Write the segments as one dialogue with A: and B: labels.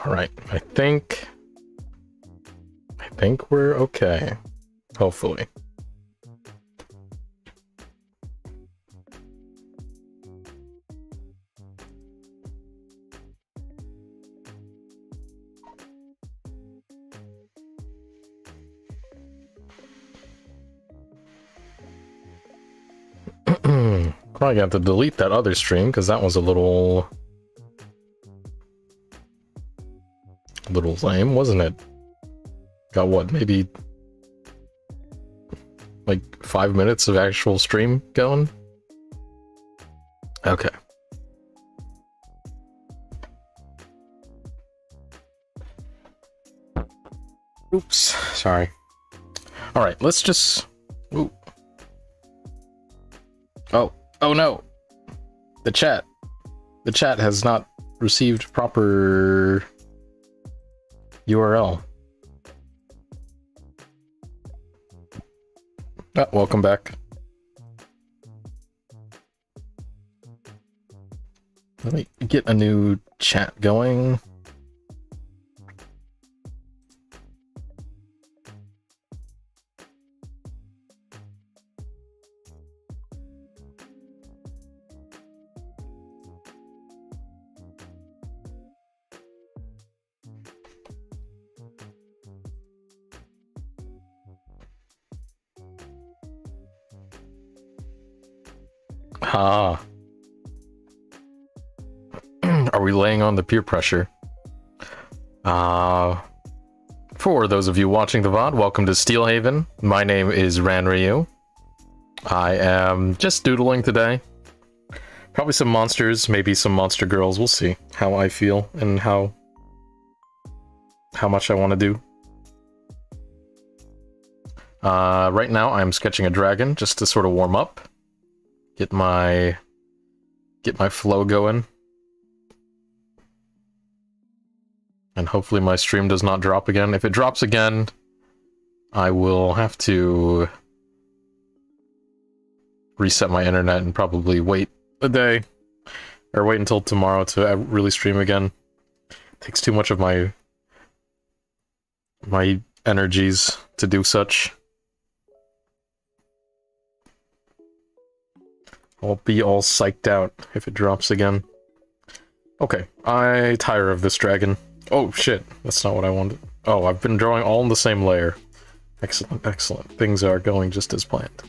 A: Alright, I think we're okay. Hopefully. Probably have to delete that other stream because that was a little lame, wasn't it? Got what, maybe like 5 minutes of actual stream going? Okay. Oops, sorry. Alright, let's just... Ooh. Oh no! The chat has not received proper URL. Ah, welcome back. Let me get a new chat going. Ah. Are we laying on the peer pressure? For those of you watching the VOD, welcome to Steelhaven. My name is Ranryu. I am just doodling today. Probably some monsters, maybe some monster girls. We'll see how I feel and how much I want to do. Right now I'm sketching a dragon just to sort of warm up. Get my flow going. And hopefully my stream does not drop again. If it drops again, I will have to reset my internet and probably wait a day. Or wait until tomorrow to really stream again. It takes too much of my energies to do such. I'll be all psyched out if it drops again. Okay, I tire of this dragon. Oh shit, that's not what I wanted. Oh, I've been drawing all in the same layer. Excellent, excellent. Things are going just as planned.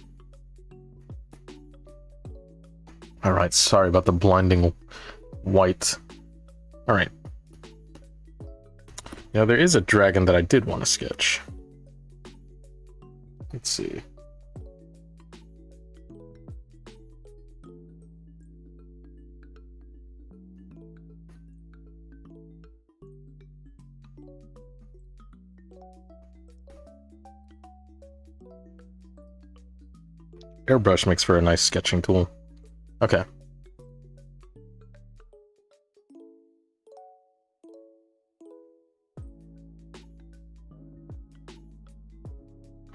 A: Alright, sorry about the blinding white. Alright. Now there is a dragon that I did want to sketch. Let's see. Airbrush makes for a nice sketching tool. Okay.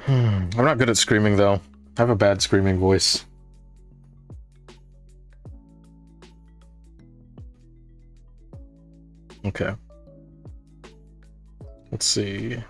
A: I'm not good at screaming, though. I have a bad screaming voice. Okay. Let's see.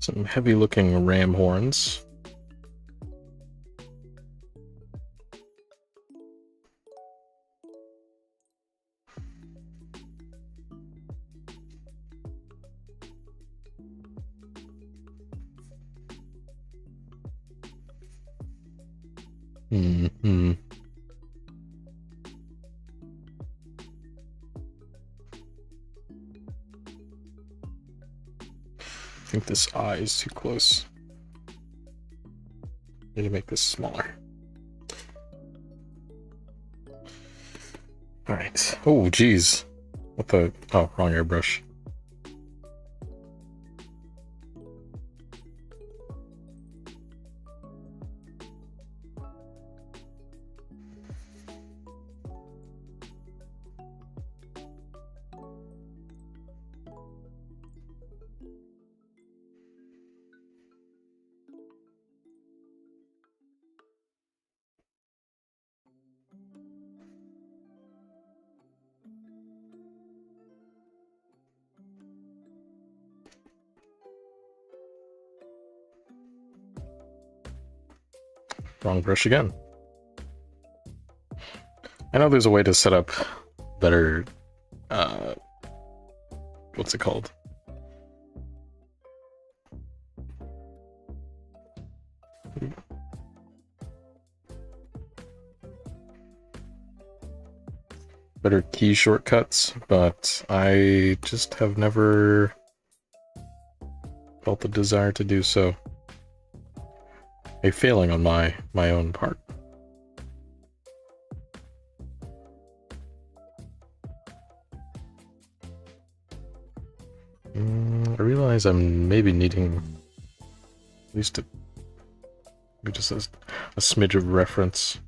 A: Some heavy-looking ram horns. Mm-hmm. think this eye is too close. Need to make this smaller. Alright. Oh, geez. What the... Oh, wrong airbrush. Wrong brush again. I know there's a way to set up better, what's it called? Better key shortcuts, but I just have never felt the desire to do so. A failing on my own part. I realize I'm maybe needing at least just a smidge of reference.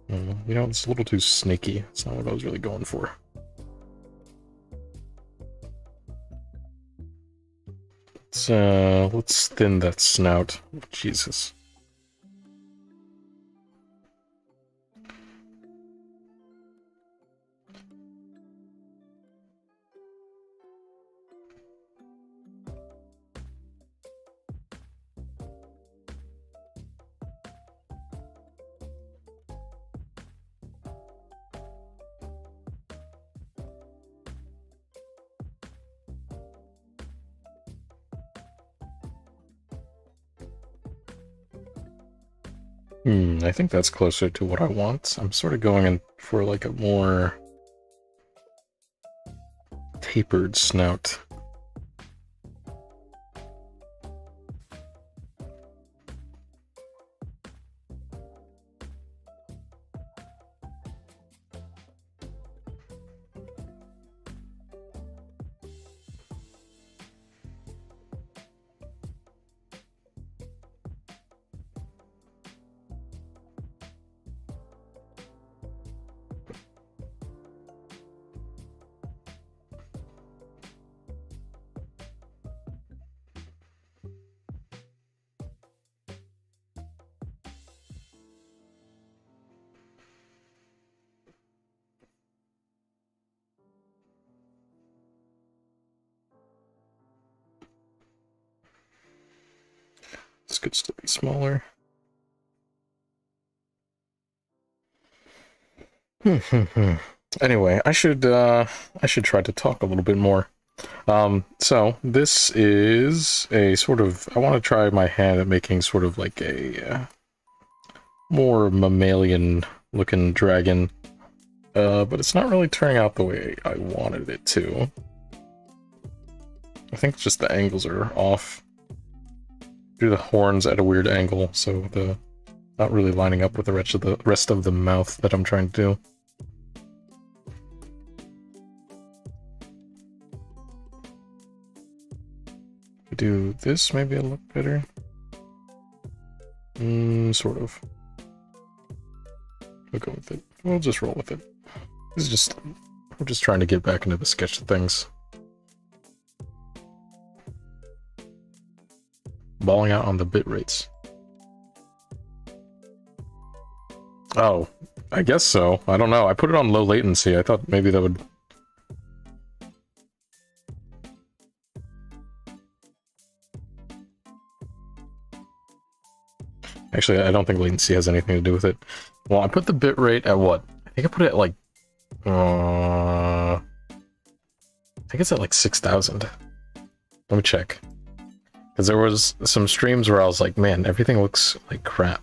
A: You know, it's a little too snaky. It's not what I was really going for. Let's thin that snout. Jesus. I think that's closer to what I want. I'm sort of going in for like a more tapered snout. This could still be smaller. Anyway, I should try to talk a little bit more. So this is a sort of, I want to try my hand at making sort of like a more mammalian looking dragon, but it's not really turning out the way I wanted it to. I think just the angles are off. Do the horns at a weird angle, so the not really lining up with the rest of the mouth that I'm trying to do. Do this, maybe it'll look better. Sort of. We'll go with it. We'll just roll with it. This is just, we're just trying to get back into the sketch of things. Balling out on the bit rates. Oh, I guess so. I don't know. I put it on low latency. I thought maybe that would... Actually, I don't think latency has anything to do with it. Well, I put the bit rate at what? I think I put it at like... I think it's at like 6,000. Let me check. Because there was some streams where I was like, man, everything looks like crap.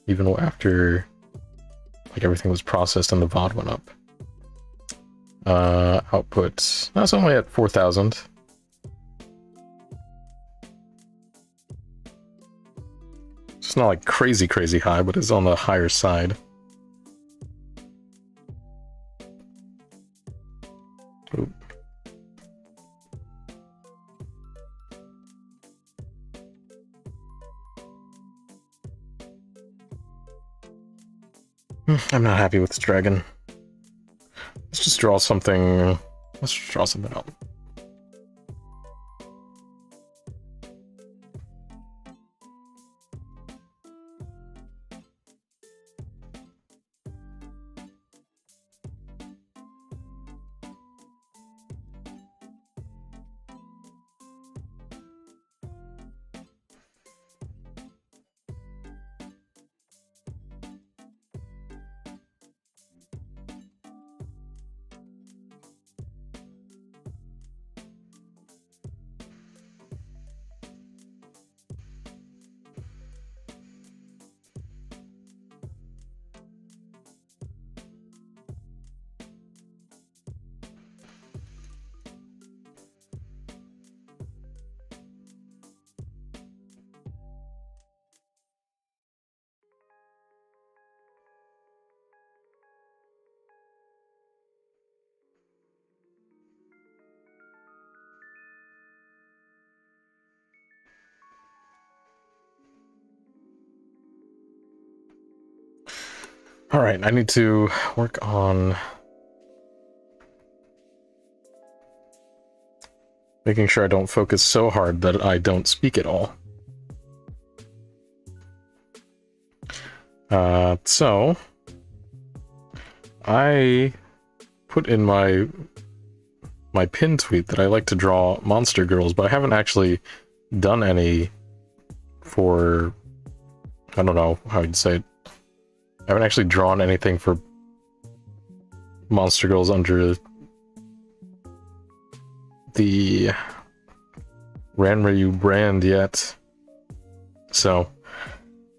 A: Even after like everything was processed and the VOD went up. Output. That's only at 4,000. It's not like crazy high, but it's on the higher side. Oop. I'm not happy with this dragon. Let's just draw something. Let's draw something else. Alright, I need to work on making sure I don't focus so hard that I don't speak at all. So I put in my pinned tweet that I like to draw monster girls, but I haven't actually done any for, I don't know how you'd say it. I haven't actually drawn anything for monster girls under the Ranryu brand yet. So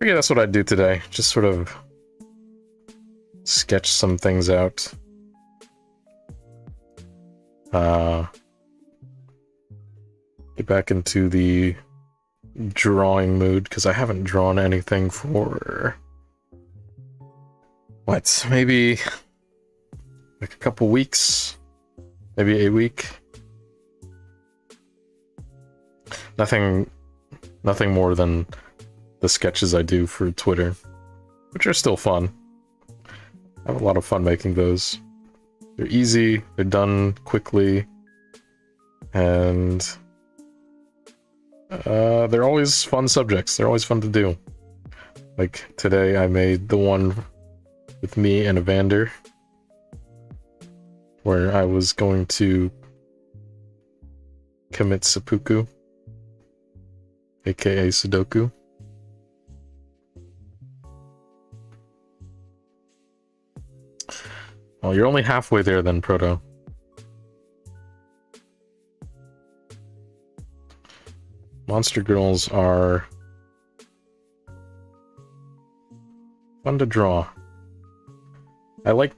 A: I guess that's what I'd do today. Just sort of sketch some things out. Get back into the drawing mood, because I haven't drawn anything for... what, maybe like a couple weeks? Maybe a week? Nothing more than the sketches I do for Twitter, which are still fun. I have a lot of fun making those. They're easy, they're done quickly, and they're always fun subjects. They're always fun to do. Like today I made the one with me and Evander, where I was going to commit seppuku, aka Sudoku. Well, you're only halfway there then, Proto. Monster girls are fun to draw. I like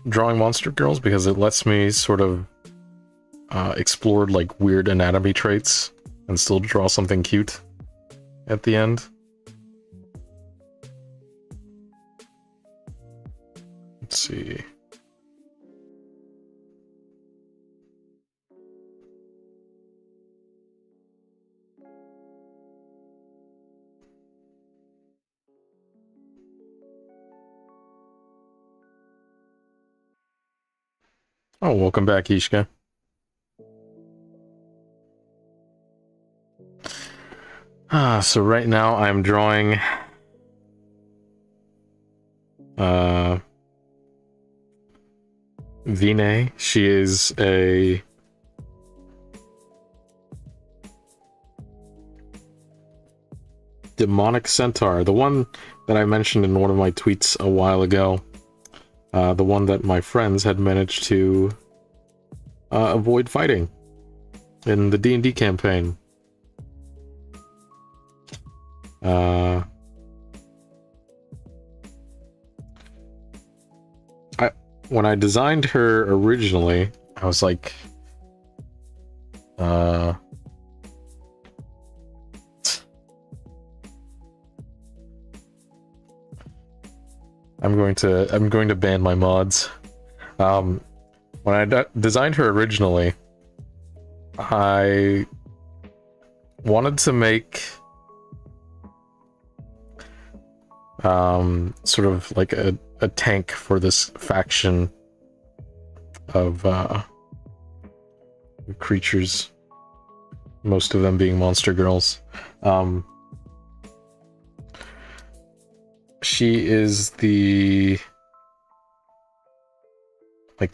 A: drawing monster girls because it lets me sort of explore like weird anatomy traits and still draw something cute at the end. Let's see. Oh, welcome back, Ishka. So right now I'm drawing Vine. She is a demonic centaur, the one that I mentioned in one of my tweets a while ago. The one that my friends had managed to avoid fighting in the D&D campaign. when I designed her originally, I was like, I'm going to ban my mods. When I designed her originally, I wanted to make sort of like a tank for this faction of creatures, most of them being monster girls. She is the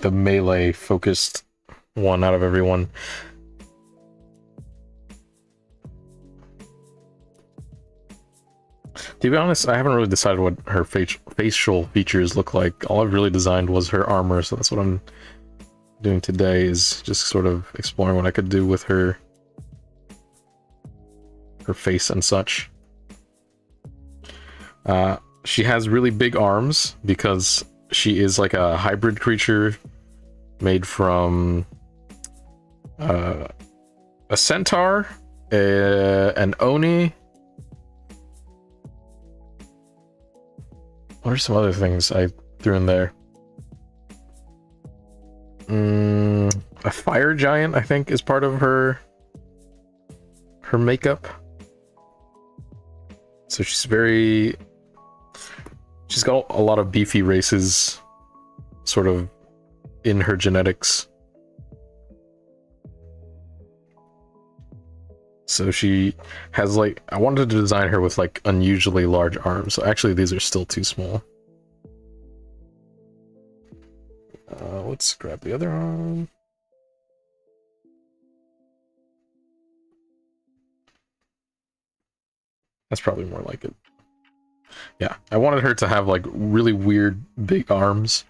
A: melee focused one out of everyone. To be honest, I haven't really decided what her facial features look like. All I've really designed was her armor, so that's what I'm doing today, is just sort of exploring what I could do with her face and such. She has really big arms because she is like a hybrid creature made from a centaur, an oni. What are some other things I threw in there? A fire giant, I think, is part of her makeup. So she's got a lot of beefy races sort of in her genetics. So she has like, I wanted to design her with like unusually large arms. So actually these are still too small. Let's grab the other arm. That's probably more like it. Yeah, I wanted her to have like really weird big arms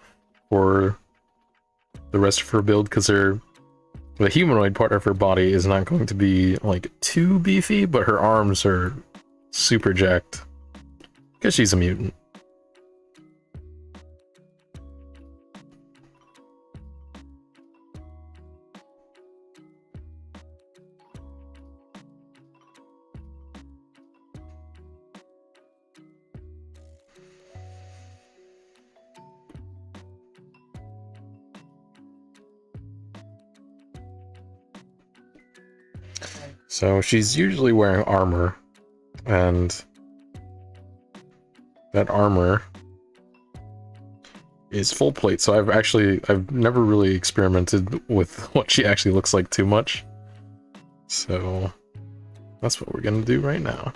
A: for the rest of her build, because the humanoid part of her body is not going to be like too beefy, but her arms are super jacked because she's a mutant. So she's usually wearing armor, and that armor is full plate, so I've never really experimented with what she actually looks like too much. So that's what we're gonna do right now.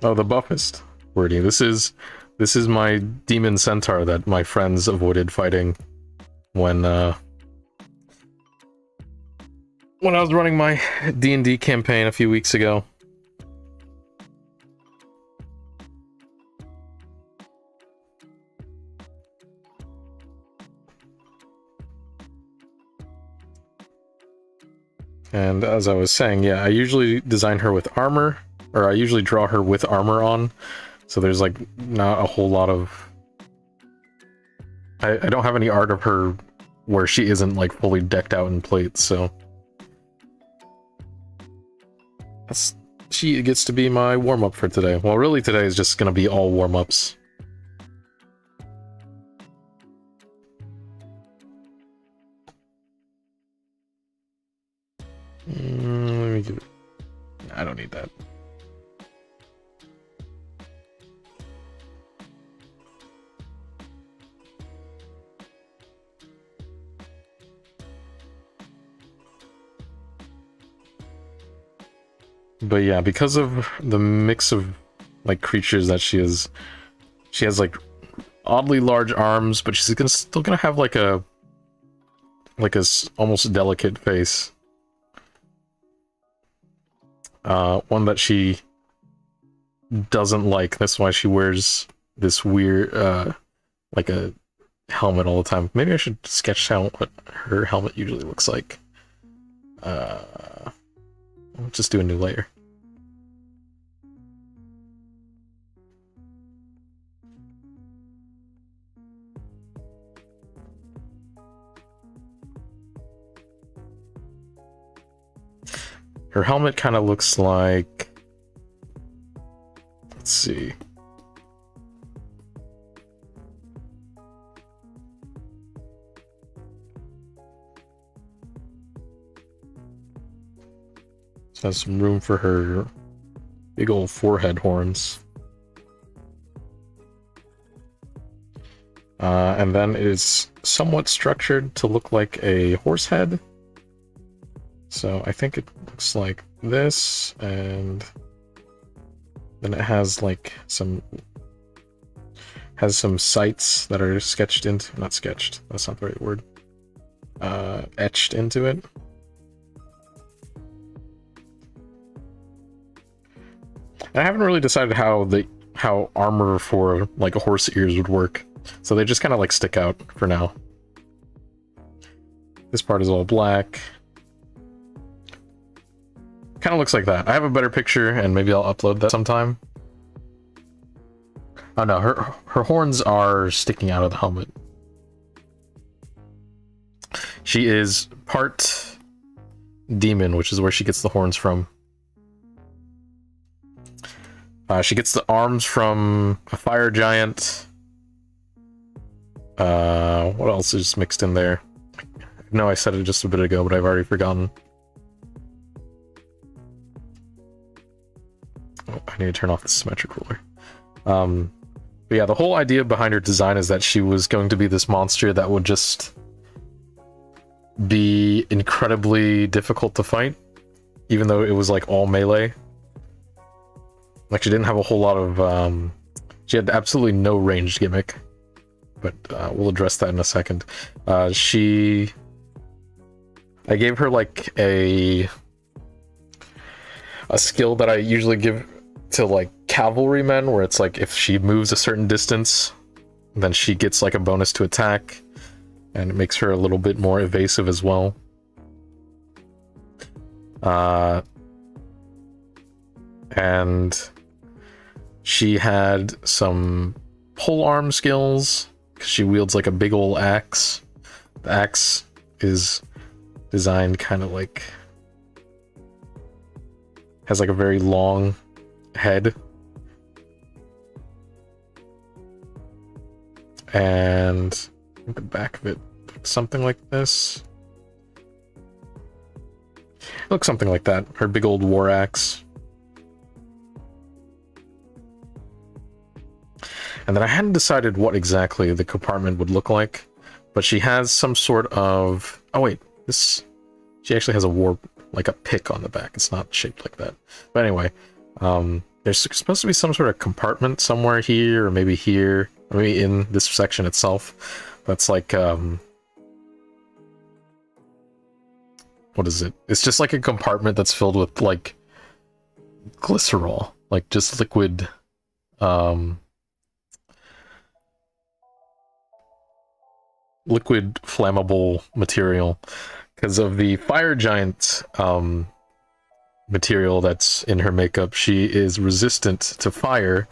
A: Oh, the buffest wording. This is my demon centaur that my friends avoided fighting when I was running my D&D campaign a few weeks ago. And as I was saying, yeah, I usually design her with armor, or I usually draw her with armor on, so there's like not a whole lot of... I don't have any art of her where she isn't like fully decked out in plates, so... She gets to be my warm-up for today. Well, really today is just gonna be all warm-ups. Let me give it... I don't need that. But yeah, because of the mix of like creatures that she has like oddly large arms, but she's still gonna have like a almost delicate face. one that she doesn't like. That's why she wears this weird, like a helmet all the time. Maybe I should sketch out what her helmet usually looks like. I'll just do a new layer. Her helmet kind of looks like... Let's see. This has some room for her big old forehead horns. And then it is somewhat structured to look like a horse head. So I think it looks like this, and then it has like some sights that are sketched into, not sketched, that's not the right word, etched into it. I haven't really decided how armor for like a horse ears would work, so they just kind of like stick out for now. This part is all black. Kind of looks like that. I have a better picture, and maybe I'll upload that sometime. Oh no, her horns are sticking out of the helmet. She is part demon, which is where she gets the horns from. She gets the arms from a fire giant. What else is mixed in there? No, I said it just a bit ago, but I've already forgotten. Oh, I need to turn off the symmetric ruler. But yeah, the whole idea behind her design is that she was going to be this monster that would just be incredibly difficult to fight, even though it was like all melee. Like, she didn't have a whole lot of, she had absolutely no ranged gimmick, but we'll address that in a second. I gave her like a skill that I usually give to like cavalrymen, where it's like if she moves a certain distance, then she gets like a bonus to attack, and it makes her a little bit more evasive as well. And she had some polearm skills, because she wields like a big old axe. The axe is designed kind of like, has like a very long head. And I think the back of it looks something like this. It looks something like that. Her big old war axe. And then I hadn't decided what exactly the compartment would look like, but she has some sort of... Oh wait, she actually has a war, like a pick on the back. It's not shaped like that. But anyway, there's supposed to be some sort of compartment somewhere here, or maybe here, or maybe in this section itself. That's like, what is it? It's just like a compartment that's filled with like glycerol, like just liquid, liquid flammable material, because of the fire giant material that's in her makeup. She is resistant to fire,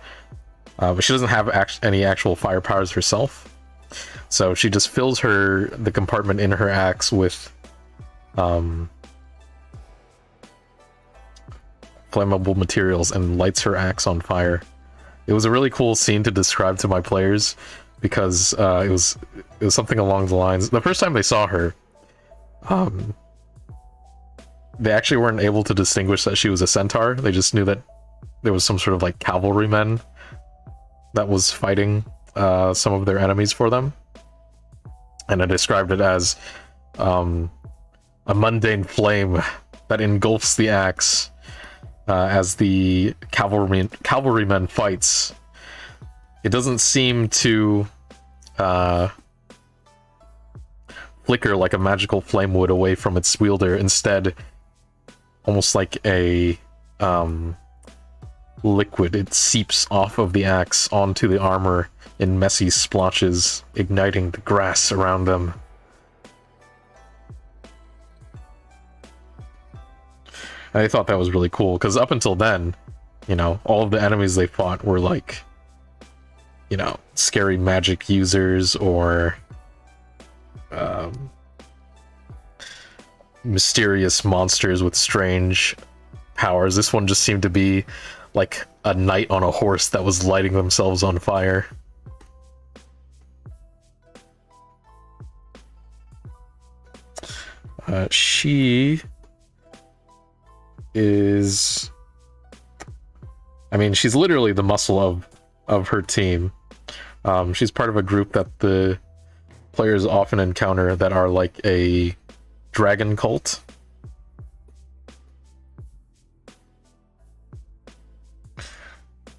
A: but she doesn't have any actual fire powers herself, so she just fills the compartment in her axe with flammable materials and lights her axe on fire. It was a really cool scene to describe to my players, because it was something along the lines... The first time they saw her, they actually weren't able to distinguish that she was a centaur. They just knew that there was some sort of like cavalryman that was fighting some of their enemies for them. And I described it as a mundane flame that engulfs the axe as the cavalryman fights. It doesn't seem to flicker like a magical flame would away from its wielder. Instead, almost like a liquid. It seeps off of the axe onto the armor in messy splotches, igniting the grass around them. And I thought that was really cool, because up until then, you know, all of the enemies they fought were like, you know, scary magic users or mysterious monsters with strange powers. This one just seemed to be like a knight on a horse that was lighting themselves on fire. She is... I mean, she's literally the muscle of her team. She's part of a group that the players often encounter that are like a dragon cult.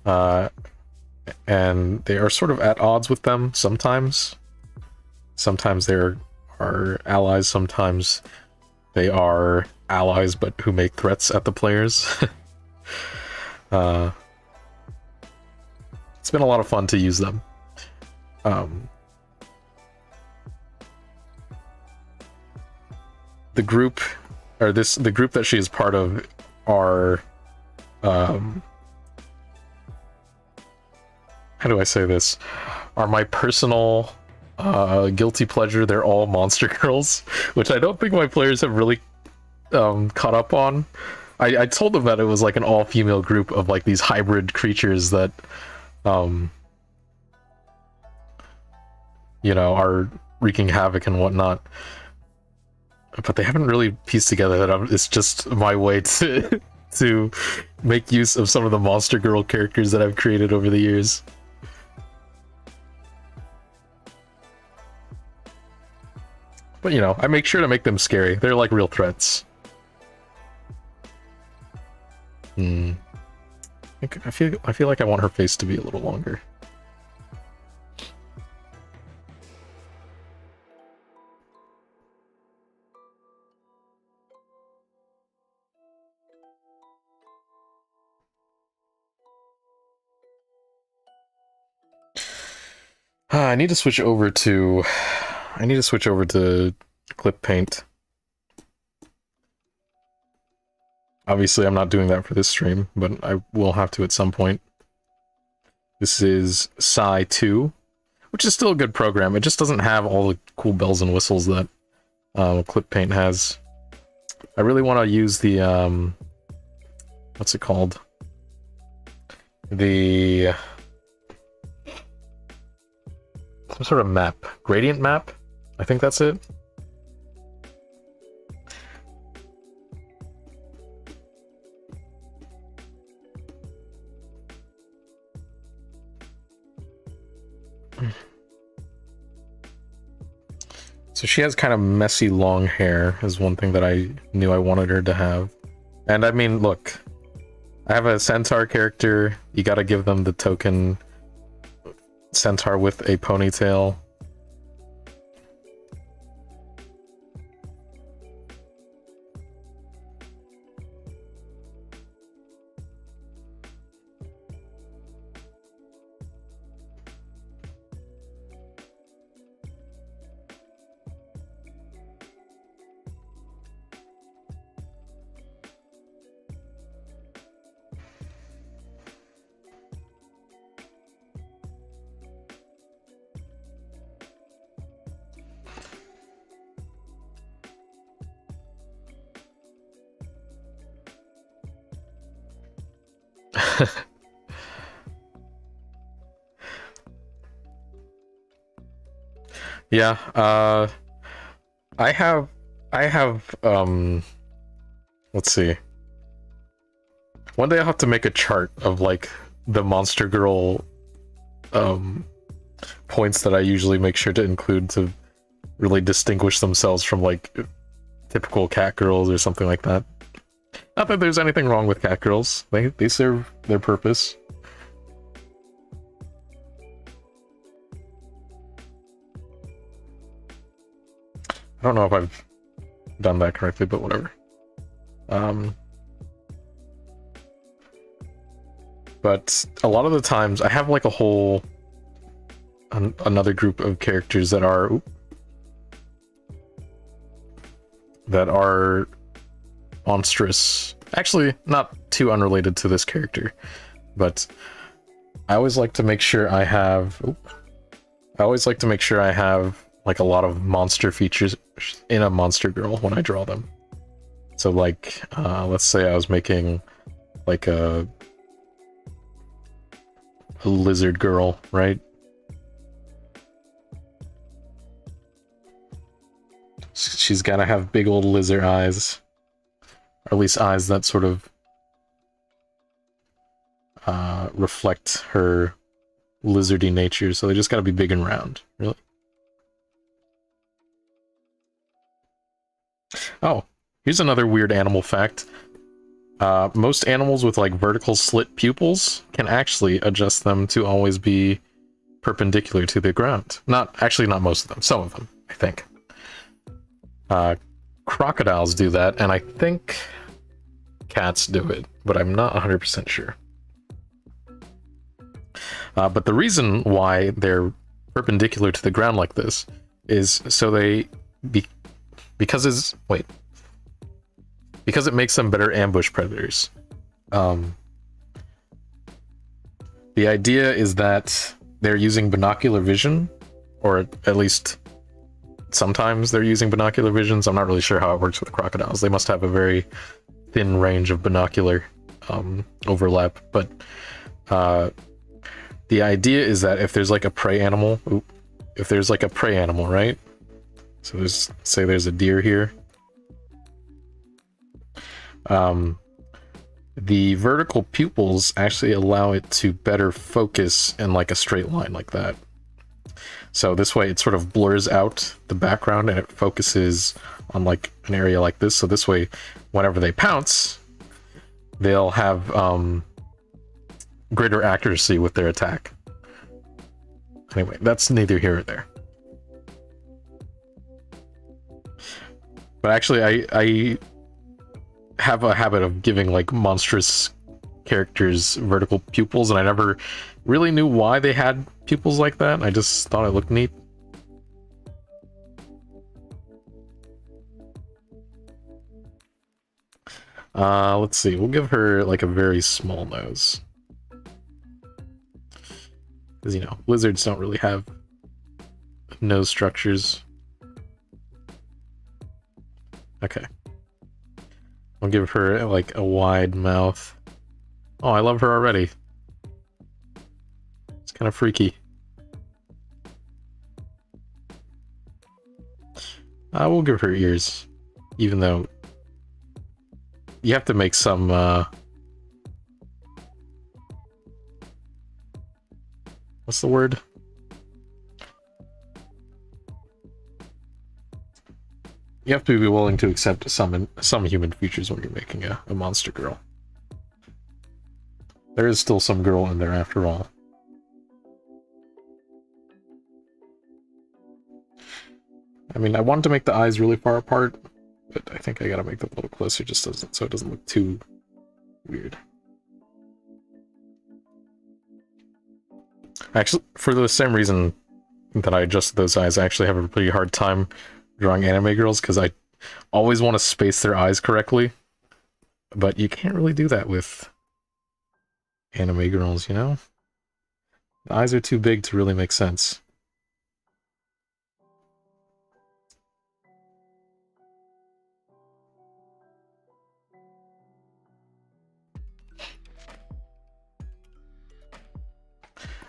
A: And they are sort of at odds with them sometimes. Sometimes they're allies, sometimes they are allies but who make threats at the players. It's been a lot of fun to use them. The group that she is part of are how do I say this? Are my personal guilty pleasure. They're all monster girls, which I don't think my players have really caught up on. I told them that it was like an all-female group of like these hybrid creatures that you know, are wreaking havoc and whatnot. But they haven't really pieced together that it's just my way to make use of some of the Monster Girl characters that I've created over the years. But you know, I make sure to make them scary. They're like real threats. I feel like I want her face to be a little longer. I need to switch over to clip paint. Obviously, I'm not doing that for this stream, but I will have to at some point. This is Psy 2, which is still a good program. It just doesn't have all the cool bells and whistles that clip paint has. I really want to use the what's it called? The some sort of map, gradient map. I think that's it. So she has kind of messy long hair, is one thing that I knew I wanted her to have. And I mean, look, I have a centaur character. You gotta give them the token centaur with a ponytail. Yeah, I have, let's see. One day I'll have to make a chart of, like, the Monster Girl, points that I usually make sure to include to really distinguish themselves from, like, typical cat girls or something like that. Not that there's anything wrong with cat girls. They serve their purpose. I don't know if I've done that correctly, but whatever. But a lot of the times I have like a whole another group of characters that are monstrous. Actually, not too unrelated to this character, but I always like to make sure I have like a lot of monster features in a monster girl when I draw them. So like, let's say I was making like a lizard girl, right? She's gotta have big old lizard eyes, or at least eyes that sort of reflect her lizardy nature, so they just gotta be big and round, really. Oh, here's another weird animal fact. Most animals with like vertical slit pupils can actually adjust them to always be perpendicular to the ground. Not most of them, some of them, I think. Crocodiles do that, and I think cats do it, but I'm not 100% sure. But the reason why they're perpendicular to the ground like this is so because it makes them better ambush predators. The idea is that they're using binocular vision, or at least sometimes they're using binocular visions. I'm not really sure how it works with crocodiles. They must have a very thin range of binocular overlap, but the idea is that if there's like a prey animal, right? So say there's a deer here. The vertical pupils actually allow it to better focus in like a straight line like that. So this way it sort of blurs out the background and it focuses on like an area like this. So this way, whenever they pounce, they'll have greater accuracy with their attack. Anyway, that's neither here or there. But actually, I have a habit of giving like monstrous characters vertical pupils, and I never really knew why they had pupils like that. I just thought it looked neat. Let's see, we'll give her like a very small nose. Because, you know, lizards don't really have nose structures. Okay. I'll give her like a wide mouth. Oh, I love her already. It's kind of freaky. We'll give her ears, even though you have to make some what's the word? You have to be willing to accept some human features when you're making a monster girl. There is still some girl in there after all. I mean, I wanted to make the eyes really far apart, but I think I gotta make them a little closer just so it doesn't look too weird. Actually, for the same reason that I adjusted those eyes, I actually have a pretty hard time drawing anime girls, because I always want to space their eyes correctly. But you can't really do that with anime girls, you know? The eyes are too big to really make sense.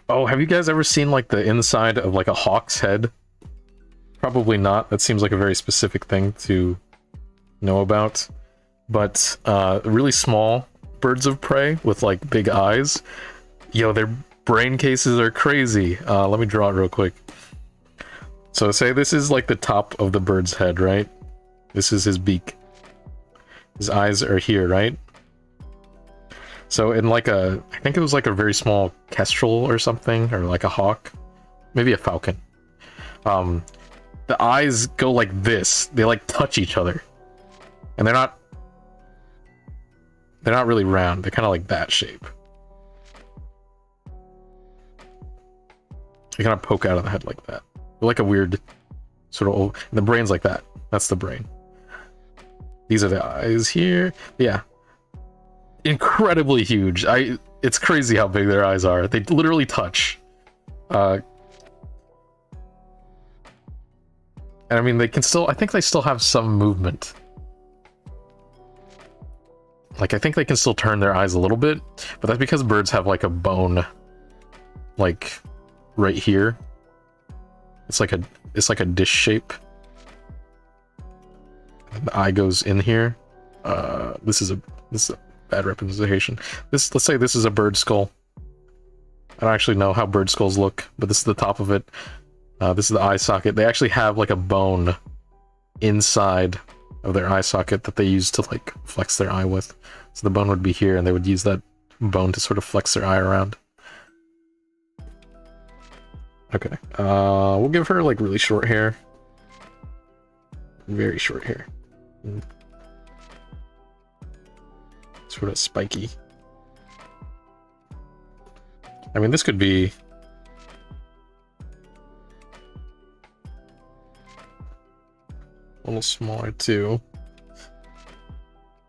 A: Oh, have you guys ever seen like the inside of like a hawk's head? Probably not. That seems like a very specific thing to know about. But really small birds of prey with like big eyes. Yo, their brain cases are crazy. Let me draw it real quick. So say this is like the top of the bird's head, right? This is his beak. His eyes are here, right? So in like I think it was like a very small kestrel or something, or like a hawk, maybe a falcon. The eyes go like this. They like touch each other, and they're not really round. They're kind of like that shape. They kind of poke out of the head like that. Like a weird sort of... And the brain's like that. That's the brain. These are the eyes here. Yeah. Incredibly huge. It's crazy how big their eyes are. They literally touch. And I mean, they can still... I think they still have some movement. Like, I think they can still turn their eyes a little bit, but that's because birds have, like, a bone, like, right here. It's like a dish shape. And the eye goes in here. This is a bad representation. Let's say this is a bird skull. I don't actually know how bird skulls look, but this is the top of it. This is the eye socket. They actually have, like, a bone inside of their eye socket that they use to, like, flex their eye with. So the bone would be here, and they would use that bone to sort of flex their eye around. Okay, we'll give her, like, really short hair. Very short hair. Sort of spiky. I mean, this could be... a little smaller, too.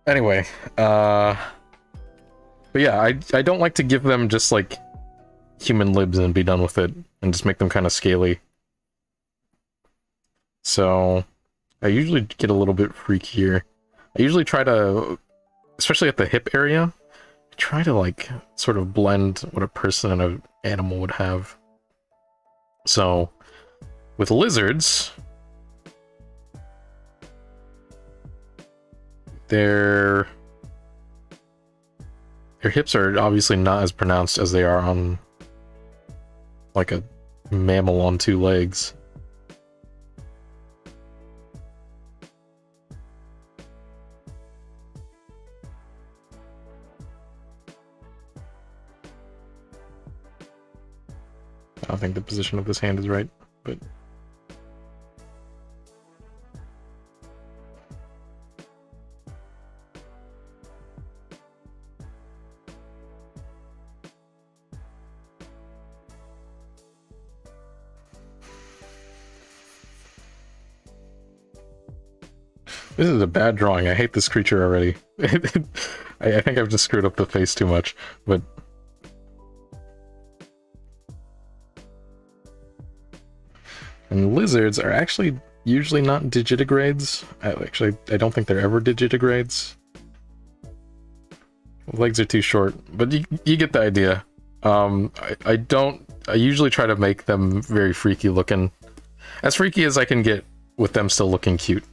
A: Anyway, but yeah, I don't like to give them just, like, human libs and be done with it, and just make them kind of scaly. So, I usually get a little bit freakier. I usually try to, especially at the hip area, I try to, like, sort of blend what a person and an animal would have. So, with lizards... Their hips are obviously not as pronounced as they are on, like, a mammal on two legs. I don't think the position of this hand is right, but... This is a bad drawing. I hate this creature already. I think I've just screwed up the face too much, but... And lizards are actually usually not digitigrades. I don't think they're ever digitigrades. Legs are too short, but you get the idea. I usually try to make them very freaky looking. As freaky as I can get with them still looking cute.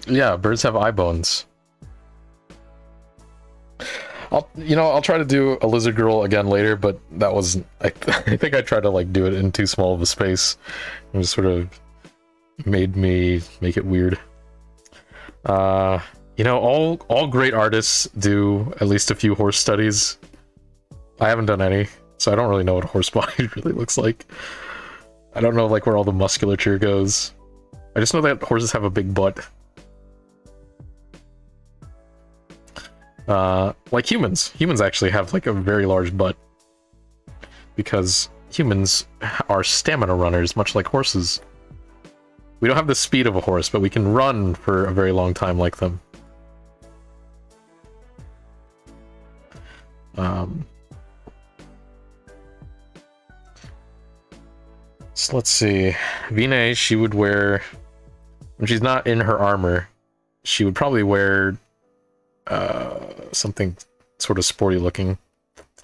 A: Yeah, birds have eye bones. I'll try to do a lizard girl again later, but that wasn't... I think I tried to, like, do it in too small of a space. It just sort of made me make it weird. All great artists do at least a few horse studies. I haven't done any, so I don't really know what a horse body really looks like. I don't know, like, where all the musculature goes. I just know that horses have a big butt. Like humans. Humans actually have, like, a very large butt. Because humans are stamina runners, much like horses. We don't have the speed of a horse, but we can run for a very long time like them. So let's see. Vinay, she would wear... When she's not in her armor, she would probably wear... something sort of sporty looking,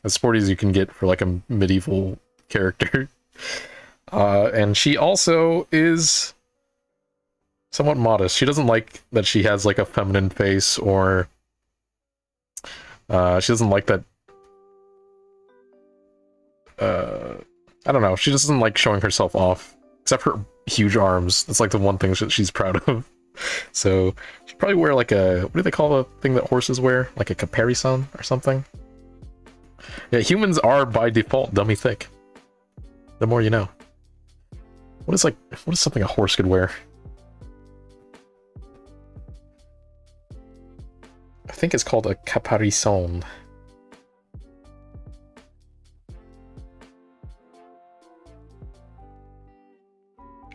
A: as sporty as you can get for, like, a medieval character. And she also is somewhat modest. She doesn't like that she has, like, a feminine face, or she doesn't like that I don't know, she doesn't like showing herself off, except her huge arms. That's, like, the one thing that she's proud of. So she'd probably wear, like, a... What do they call the thing that horses wear? Like a caparison or something? Yeah, humans are by default dummy thick. The more you know. what is something a horse could wear? I think it's called a caparison.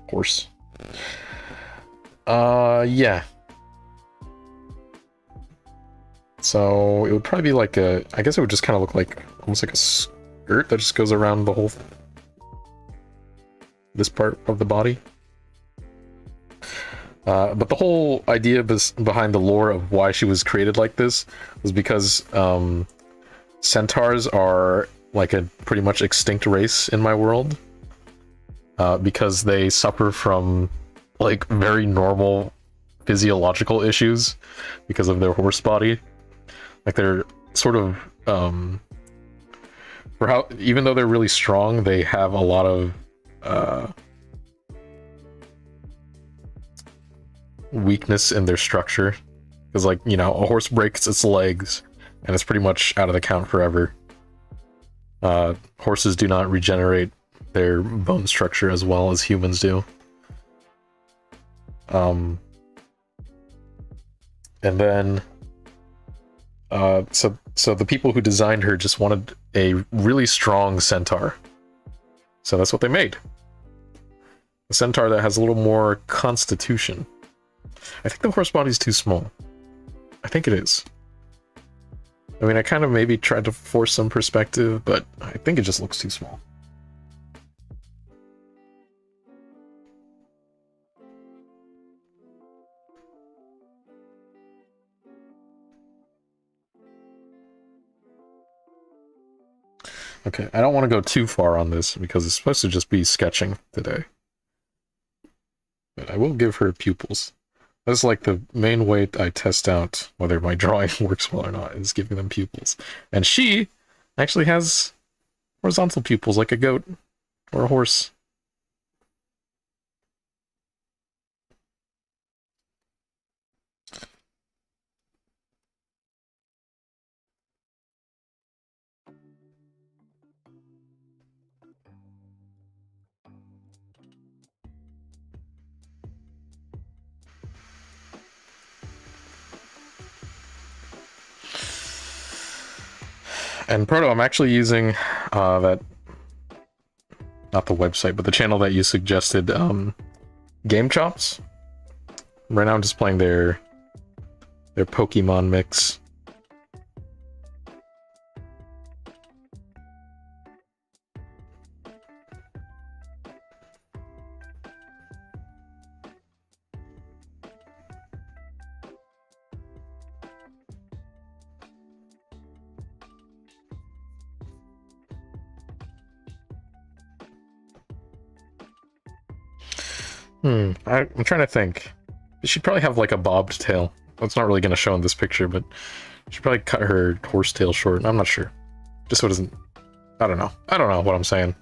A: Horse. Yeah. So it would probably be like a, I guess it would just kind of look like almost like a skirt that just goes around the whole this part of the body. But the whole idea behind the lore of why she was created like this was because centaurs are like a pretty much extinct race in my world, because they suffer from like very normal physiological issues because of their horse body. Like they're sort of for how, even though they're really strong, they have a lot of weakness in their structure, because, like, you know, a horse breaks its legs and it's pretty much out of the count forever. Horses do not regenerate their bone structure as well as humans do. And then so the people who designed her just wanted a really strong centaur, so that's what they made. A centaur that has a little more constitution. I think the horse body's too small. I think it is. I mean, I kind of maybe tried to force some perspective, but I think it just looks too small. Okay, I don't want to go too far on this because it's supposed to just be sketching today. But I will give her pupils. That's like the main way I test out whether my drawing works well or not, is giving them pupils. And she actually has horizontal pupils like a goat or a horse. And Proto, I'm actually using that, not the website, but the channel that you suggested, Game Chops. Right now I'm just playing their Pokemon mix. I'm trying to think. She'd probably have like a bobbed tail. That's not really going to show in this picture, but she'd probably cut her horse tail short. I'm not sure. Just so it doesn't... I don't know. I don't know what I'm saying.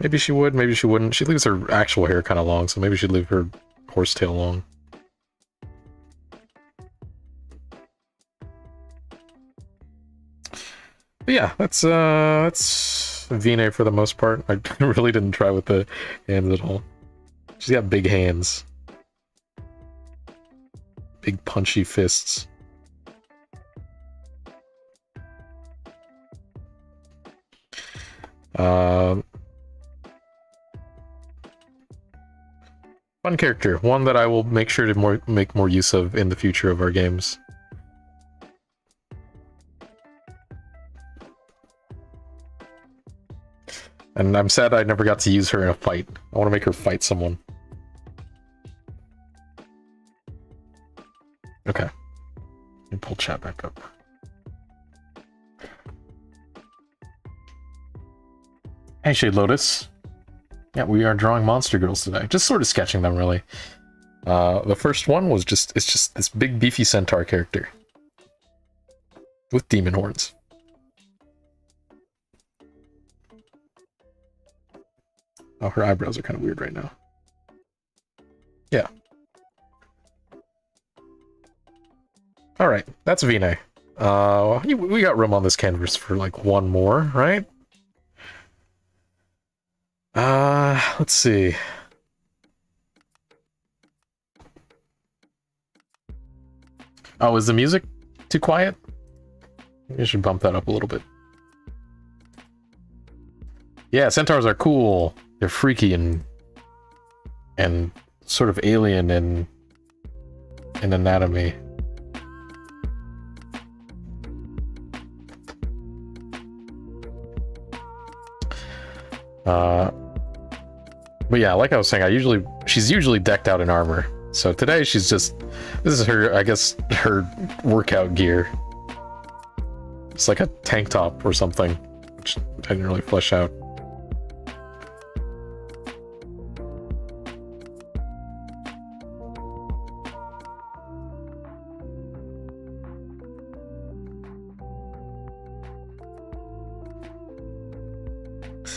A: Maybe she would, maybe she wouldn't. She leaves her actual hair kind of long, so maybe she'd leave her horse tail long. But yeah, that's Vine for the most part. I really didn't try with the hands at all. She's got big hands. Big punchy fists. Fun character. One that I will make sure to make more use of in the future of our games. And I'm sad I never got to use her in a fight. I want to make her fight someone. Okay. Let me pull chat back up. Hey, Shade Lotus. Yeah, we are drawing monster girls today. Just sort of sketching them, really. The first one was it's just this big beefy centaur character. With demon horns. Oh, her eyebrows are kind of weird right now. Yeah. Alright, that's Vine. We got room on this canvas for like one more, right? Let's see. Oh, is the music too quiet? You should bump that up a little bit. Yeah, centaurs are cool. They're freaky and sort of alien in anatomy. But yeah, like I was saying, she's usually decked out in armor. So today she's just, this is her, I guess, her workout gear. It's like a tank top or something, which I didn't really flesh out.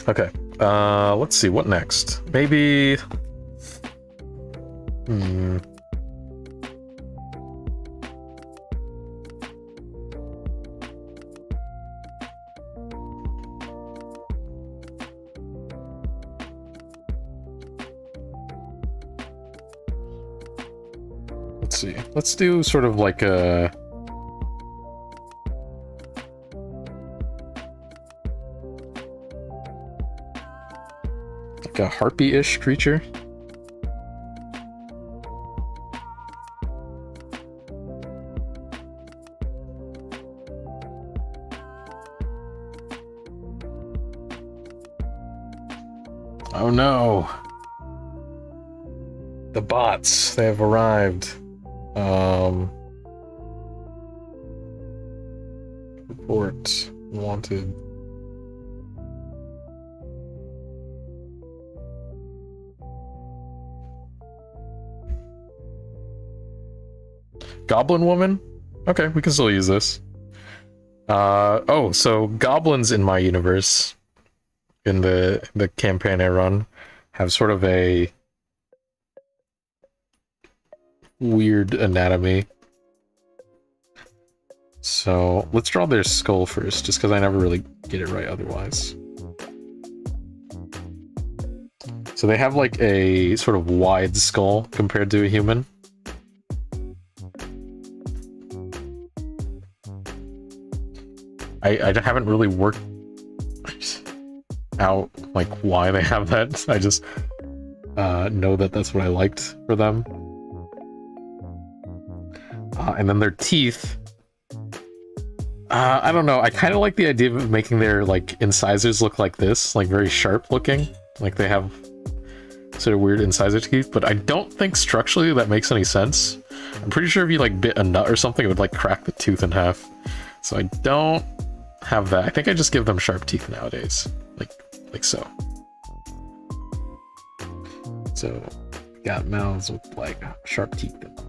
A: Okay, let's see, what next? Maybe... Let's see, let's do sort of like a... like a harpy-ish creature. Oh no! The bots, they have arrived. Report wanted. Goblin woman? Okay, we can still use this. Oh, so goblins in my universe, in the campaign I run, have sort of a weird anatomy. So let's draw their skull first, just because I never really get it right otherwise. So they have like a sort of wide skull compared to a human. I haven't really worked out like why they have that. I just know that that's what I liked for them. And then their teeth. I don't know. I kind of like the idea of making their like incisors look like this, like very sharp looking. Like they have sort of weird incisor teeth, but I don't think structurally that makes any sense. I'm pretty sure if you like bit a nut or something, it would like crack the tooth in half. So I don't have that. I think I just give them sharp teeth nowadays, like so. So got mouths with like sharp teeth in them.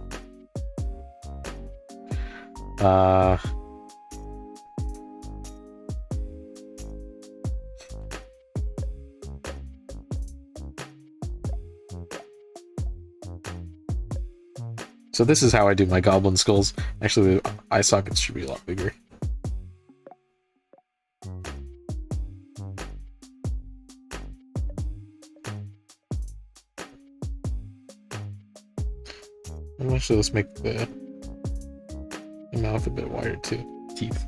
A: So this is how I do my goblin skulls. Actually, the eye sockets should be a lot bigger. And actually, let's make the mouth a bit wider too. Teeth.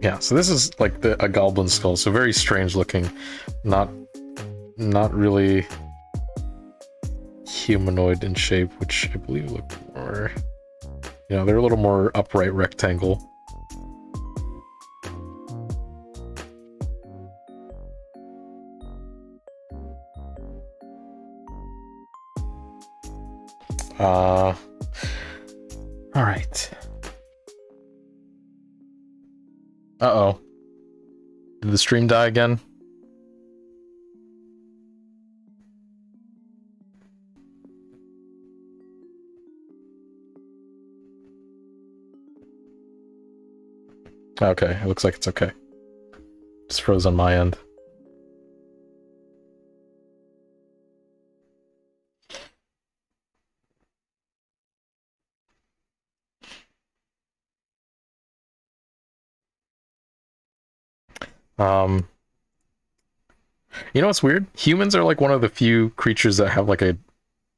A: Yeah, so this is like a goblin skull, so very strange looking, not really humanoid in shape, which I believe look more, you know, they're a little more upright rectangle. All right. Uh-oh. Did the stream die again? Okay, it looks like it's okay. Just froze on my end. You know what's weird? Humans are like one of the few creatures that have like a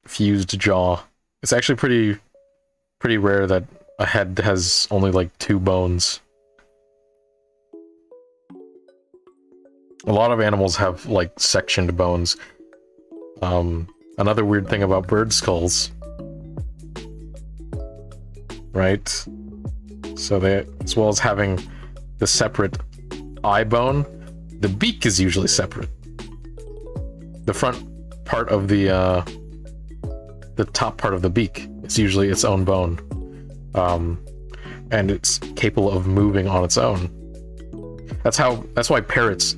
A: fused jaw. It's actually pretty rare that a head has only like 2 bones. A lot of animals have like sectioned bones. Another weird thing about bird skulls, right? So they, as well as having the separate eye bone, the beak is usually separate. The front part of the top part of the beak is usually its own bone. And it's capable of moving on its own. That's why parrots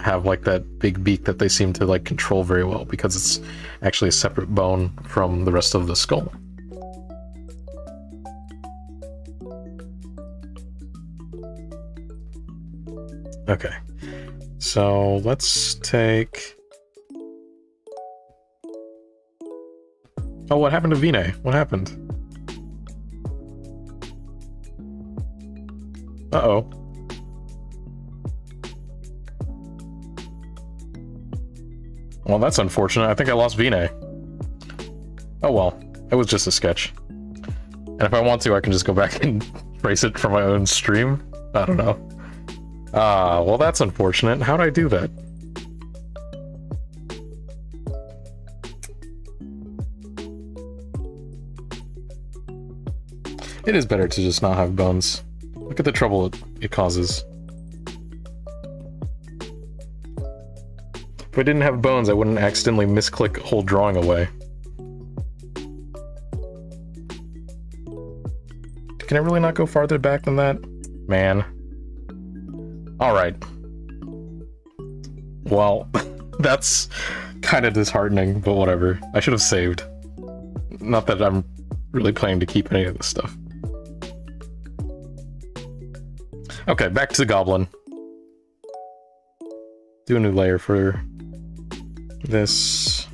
A: have like that big beak that they seem to like control very well, because it's actually a separate bone from the rest of the skull. Okay, so let's take... Oh, what happened to Vine? What happened? Uh-oh. Well, that's unfortunate. I think I lost Vine. Oh well, it was just a sketch. And if I want to, I can just go back and trace it from my own stream. I don't know. Ah, well that's unfortunate. How'd I do that? It is better to just not have bones. Look at the trouble it causes. If I didn't have bones, I wouldn't accidentally misclick a whole drawing away. Can I really not go farther back than that? Man. Alright. Well, that's kind of disheartening, but whatever. I should have saved. Not that I'm really planning to keep any of this stuff. Okay, back to the goblin. Do a new layer for this.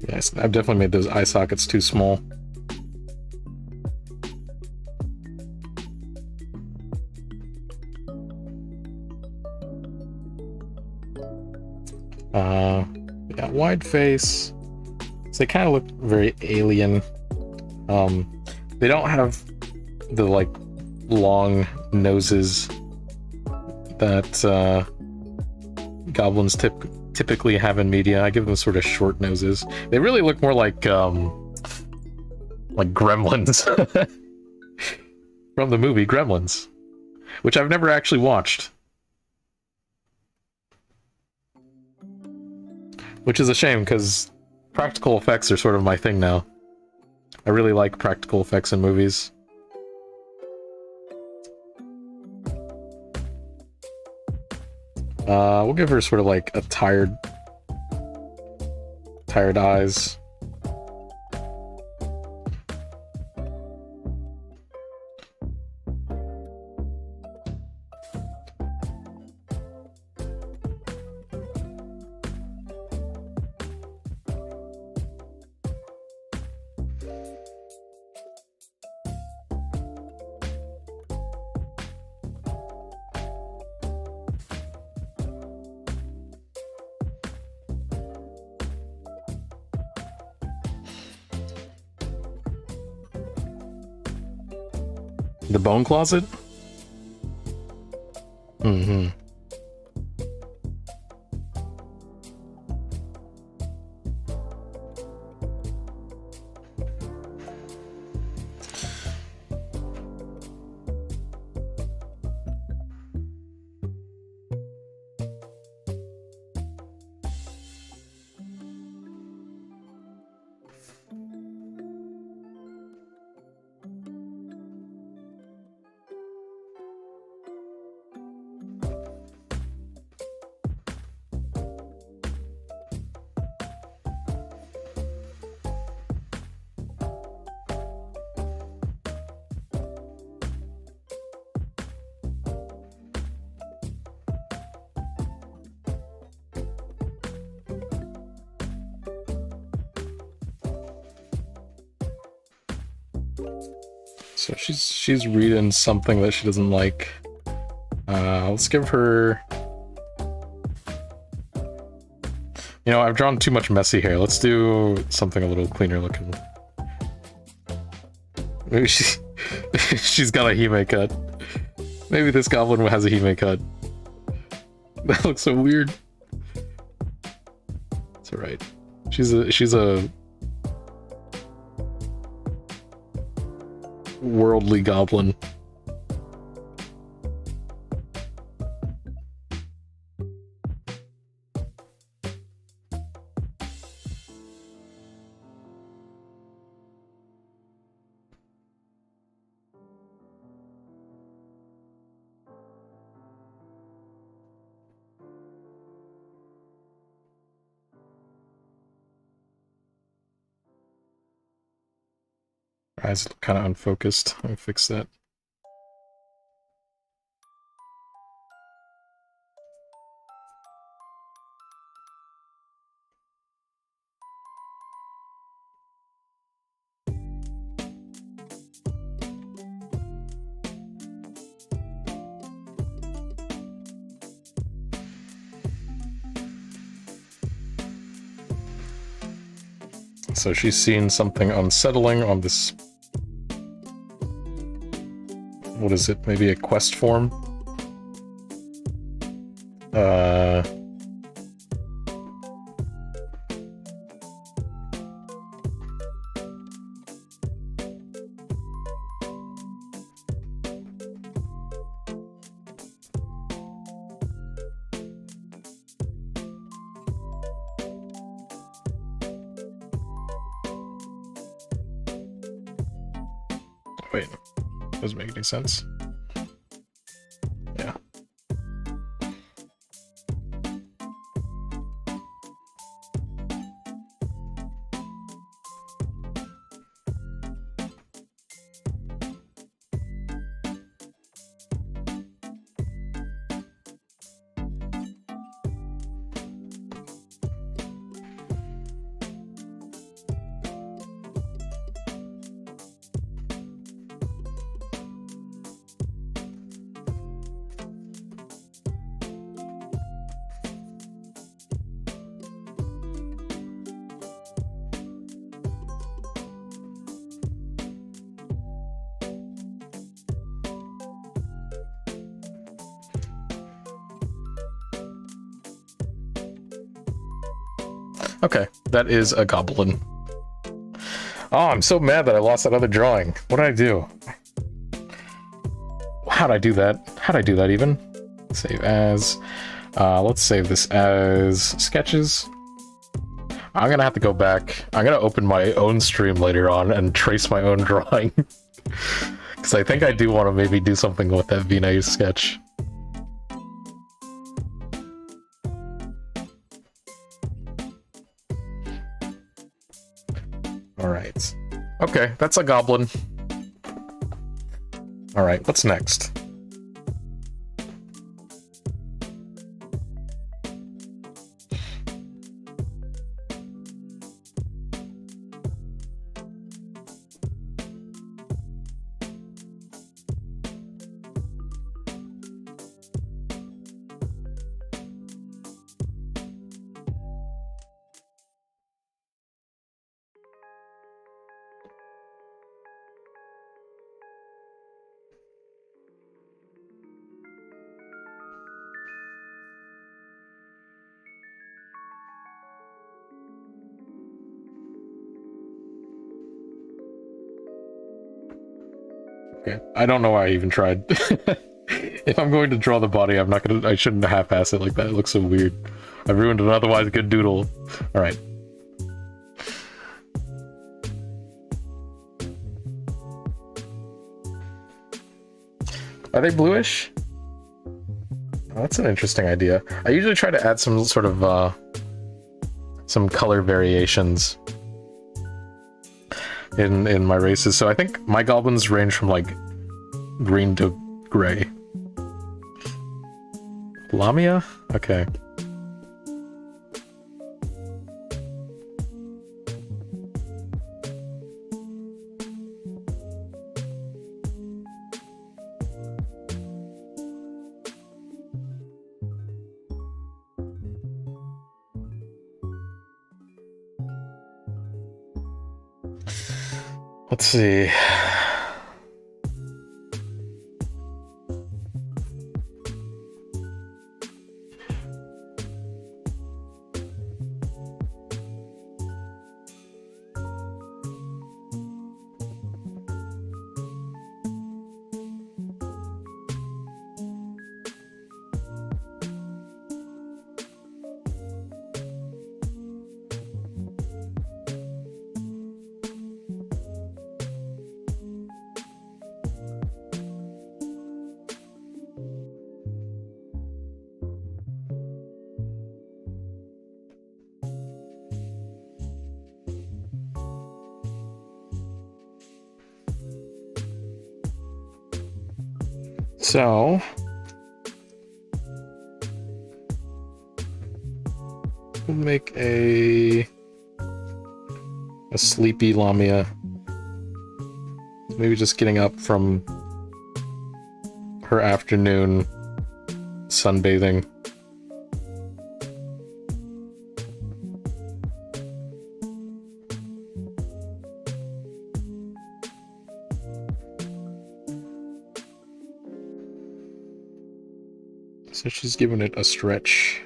A: Yes, I've definitely made those eye sockets too small. Yeah, wide face. So they kind of look very alien. They don't have the like long noses that goblins typically have in media. I give them sort of short noses. They really look more like Gremlins from the movie Gremlins, which I've never actually watched. Which is a shame, because practical effects are sort of my thing now. I really like practical effects in movies. We'll give her sort of like a tired eyes. The bone closet? Mm-hmm. So she's reading something that she doesn't like. Let's give her... You know, I've drawn too much messy hair. Let's do something a little cleaner looking. Maybe she's got a Hime cut. Maybe this goblin has a Hime cut. That looks so weird. It's alright. She's a worldly goblin. Eyes look kind of unfocused. Let me fix that. So she's seen something unsettling on this... What is it? Maybe a quest form? Wait, doesn't make any sense. Yeah. Okay, that is a goblin. Oh, I'm so mad that I lost that other drawing. What did I do? How'd I do that? How'd I do that even? Save as. Let's save this as sketches. I'm gonna have to go back. I'm gonna open my own stream later on and trace my own drawing. Because I think I do want to maybe do something with that V-Nice sketch. Alright. Okay, that's a goblin. Alright, what's next? Okay, I don't know why I even tried. If I'm going to draw the body, I shouldn't half-ass it like that. It looks so weird. I ruined an otherwise good doodle. Alright. Are they bluish? Oh, that's an interesting idea. I usually try to add some sort of, some color variations in my races, so I think my goblins range from, like, green to gray. Lamia? Okay. Let's see. So, we'll make a sleepy Lamia. Maybe just getting up from her afternoon sunbathing. So she's giving it a stretch.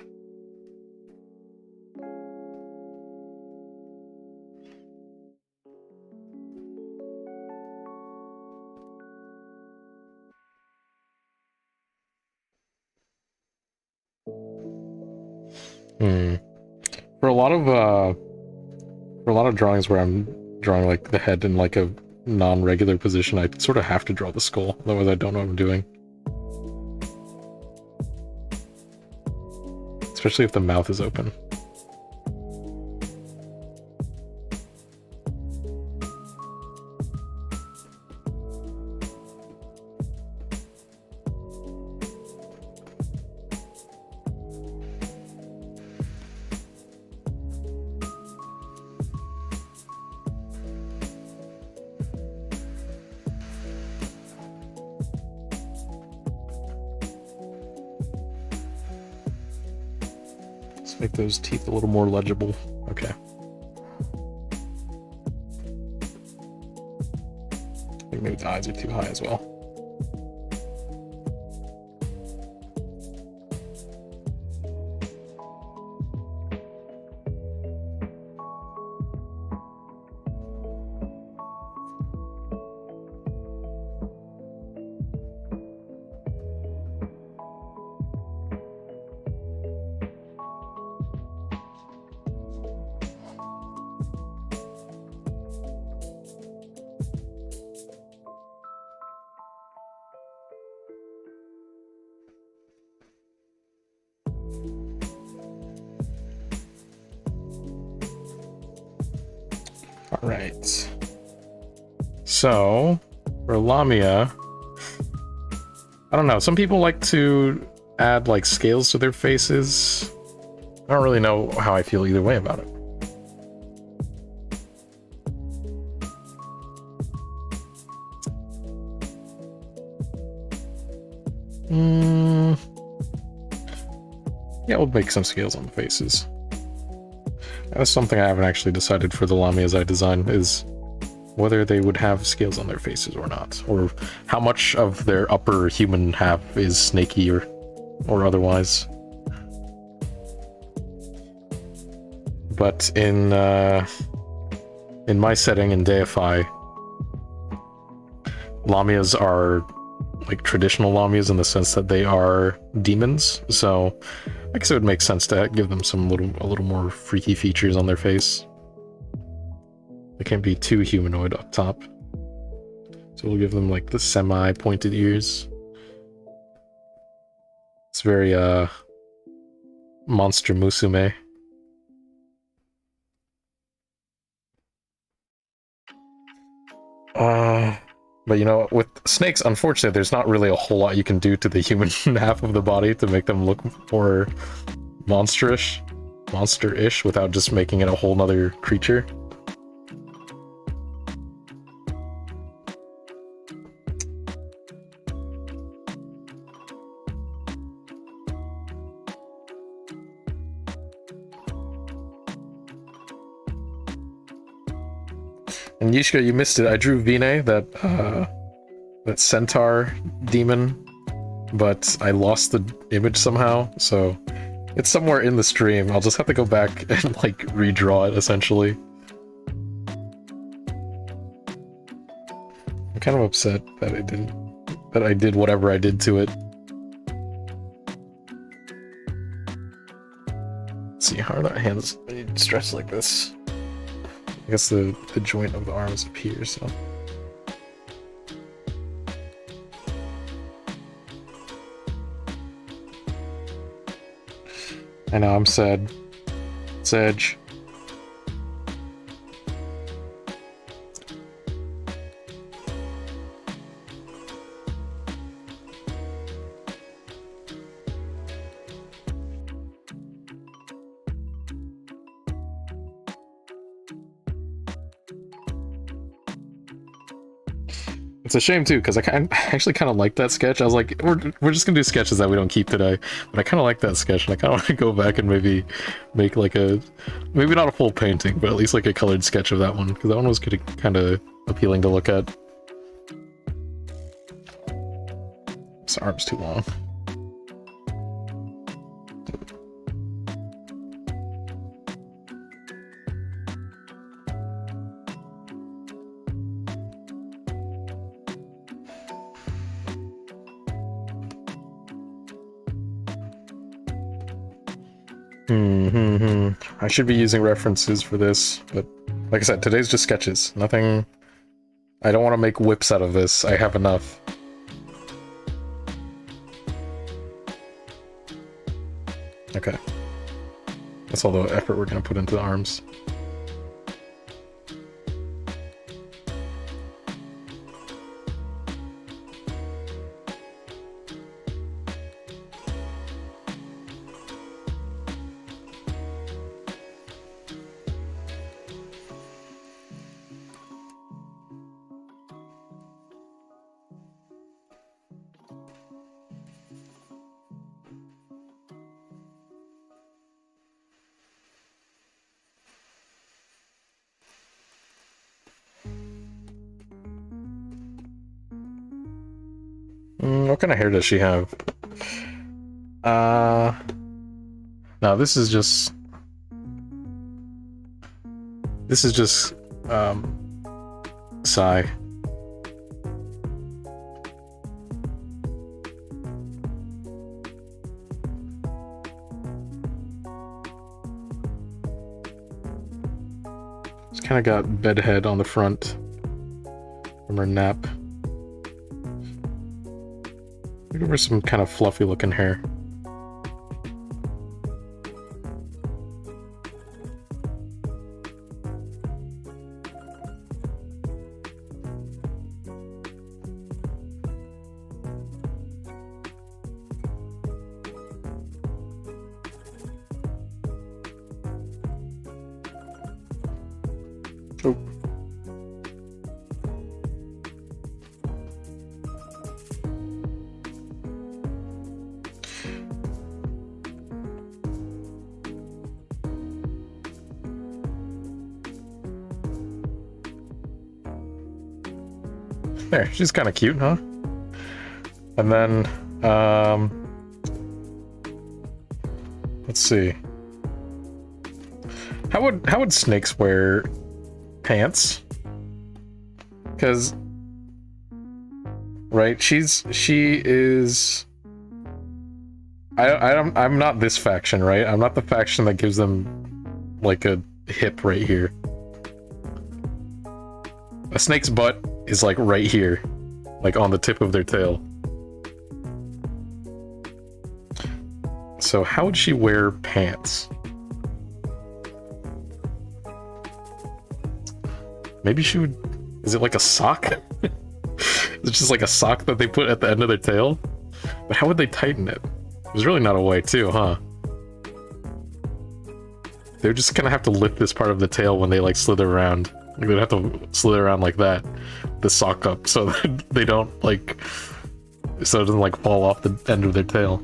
A: For a lot of drawings where I'm drawing like the head in like a non-regular position, I sort of have to draw the skull, otherwise I don't know what I'm doing. Especially if the mouth is open. Make those teeth a little more legible. Okay. I think maybe the eyes are too high as well. Alright. So, for Lamia, I don't know, some people like to add like scales to their faces. I don't really know how I feel either way about it. Yeah, we'll make some scales on the faces. That's something I haven't actually decided for the Lamias I design, is whether they would have scales on their faces or not, or how much of their upper human half is snaky or otherwise. But in my setting in Deify, Lamias are like traditional Lamias in the sense that they are demons, so I guess it would make sense to give them some a little more freaky features on their face. They can't be too humanoid up top. So we'll give them like the semi-pointed ears. It's very Monster Musume. But you know, with snakes, unfortunately, there's not really a whole lot you can do to the human half of the body to make them look more monsterish without just making it a whole nother creature. And Yishka, you missed it. I drew Vine, that centaur demon, but I lost the image somehow, so it's somewhere in the stream. I'll just have to go back and, like, redraw it, essentially. I'm kind of upset that I did whatever I did to it. Let's see, how are the hands stretched like this? I guess the joint of the arm is up here, so... I know, I'm sad. Sedge. It's a shame too, because I actually kind of like that sketch. I was like, we're just gonna do sketches that we don't keep today, but I kind of like that sketch, and I kind of want to go back and maybe make like maybe not a full painting, but at least like a colored sketch of that one, because that one was kind of appealing to look at. This arm's too long. I should be using references for this, but like I said, today's just sketches. Nothing... I don't want to make whips out of this. I have enough. Okay. That's all the effort we're going to put into the arms. What kind of hair does she have? No, this is just... Sigh. She's kind of got bedhead on the front from her nap. Give her some kind of fluffy looking hair. Oh. There, she's kind of cute, huh? And then, let's see. How would snakes wear pants? Because, right, she is. I'm not this faction, right? I'm not the faction that gives them like a hip right here. A snake's butt is like right here, like on the tip of their tail. So how would she wear pants? Maybe she would... Is it like a sock? Is it just like a sock that they put at the end of their tail? But how would they tighten it? There's really not a way too, huh? They're just gonna have to lift this part of the tail when they like slither around. Like, they'd have to slither around like that, the sock up, so that they don't like, so it doesn't like fall off the end of their tail.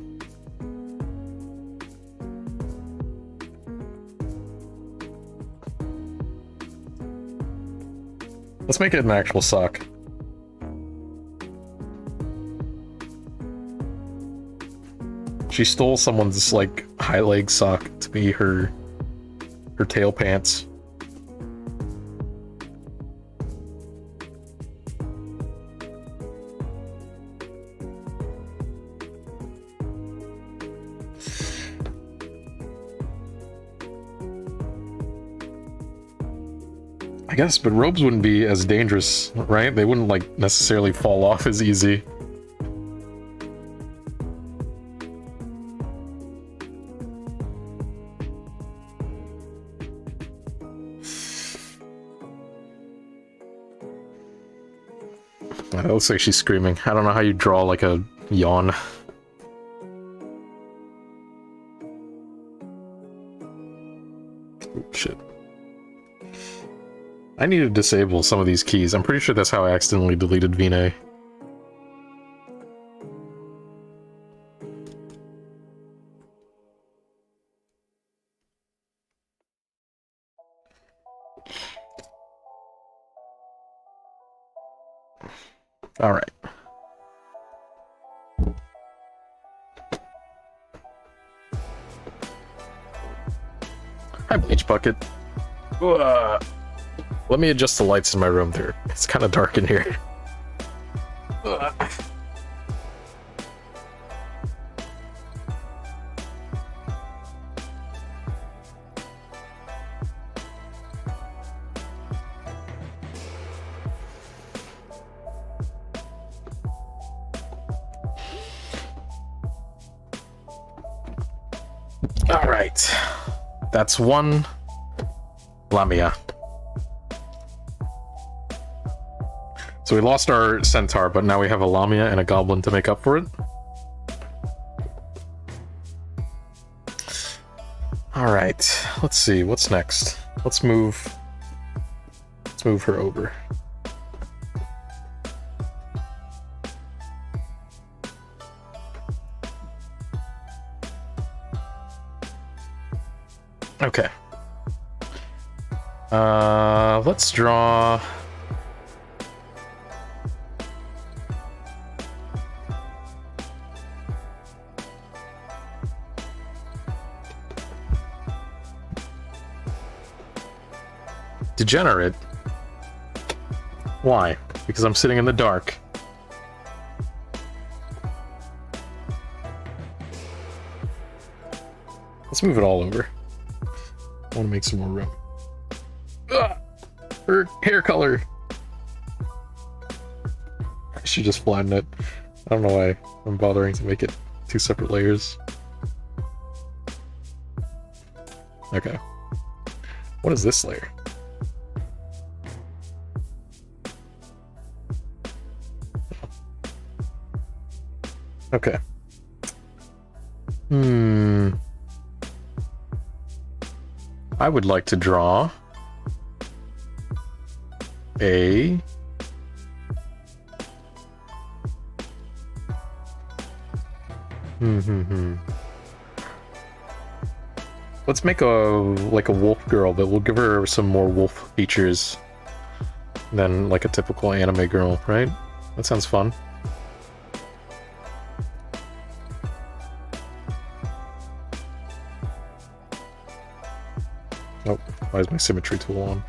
A: Let's make it an actual sock. She stole someone's, like, high leg sock to be her tail pants. I guess, but robes wouldn't be as dangerous, right? They wouldn't, like, necessarily fall off as easy. It looks like she's screaming. I don't know how you draw, like, a yawn. Oh, shit. I need to disable some of these keys. I'm pretty sure that's how I accidentally deleted Vine. Alright. Hi, Bleach Bucket. Let me adjust the lights in my room there. It's kind of dark in here. Alright. That's one Lamia. So we lost our centaur, but now we have a Lamia and a goblin to make up for it. Alright, let's see, what's next? Let's move her over. Okay. Let's draw... Degenerate? Why? Because I'm sitting in the dark. Let's move it all over. I want to make some more room. Ugh! Her hair color! I should just flatten it. I don't know why I'm bothering to make it two separate layers. Okay. What is this layer? Okay. I would like to draw a Let's make a wolf girl, but we'll give her some more wolf features than like a typical anime girl, right? That sounds fun. Oh, why is my symmetry tool on?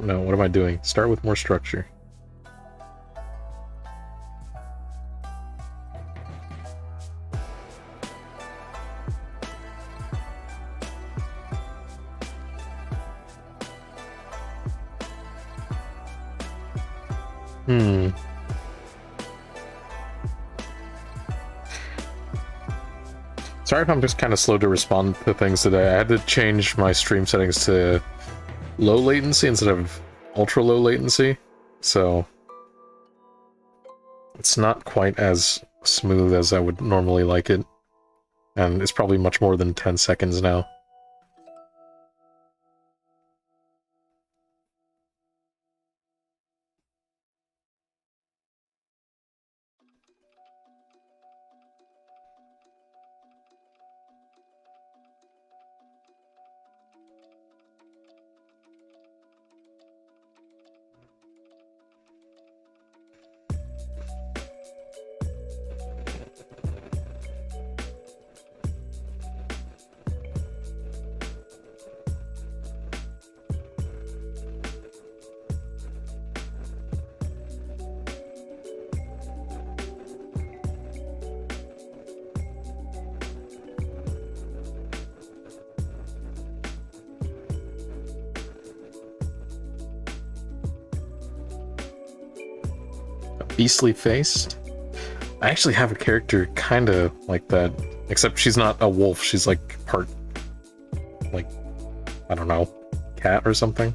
A: No, what am I doing? Start with more structure. Sorry if I'm just kind of slow to respond to things today. I had to change my stream settings to low latency instead of ultra low latency, so it's not quite as smooth as I would normally like it, and it's probably much more than 10 seconds now. beastly faced. I actually have a character kind of like that, except she's not a wolf. She's like part, like, I don't know, cat or something.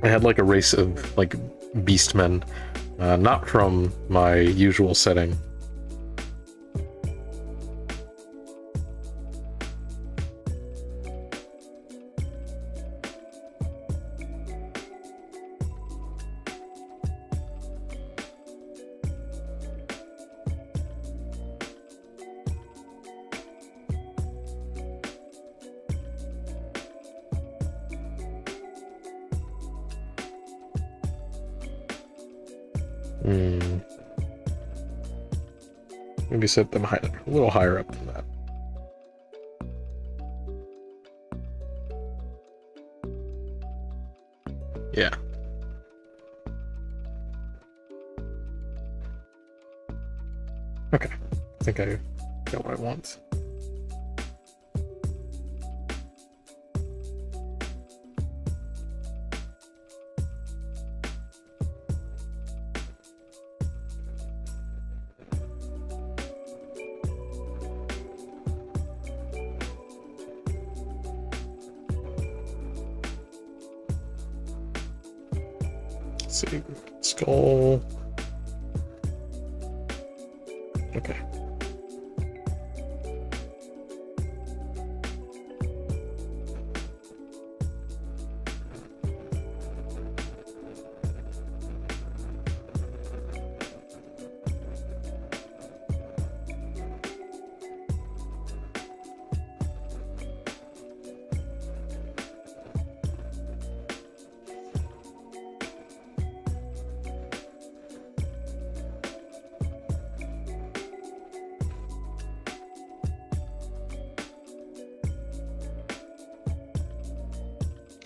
A: I had like a race of like beastmen, not from my usual setting. Maybe set them a little higher up than that. Yeah. Okay. I think I got what I want. See, skull. Okay.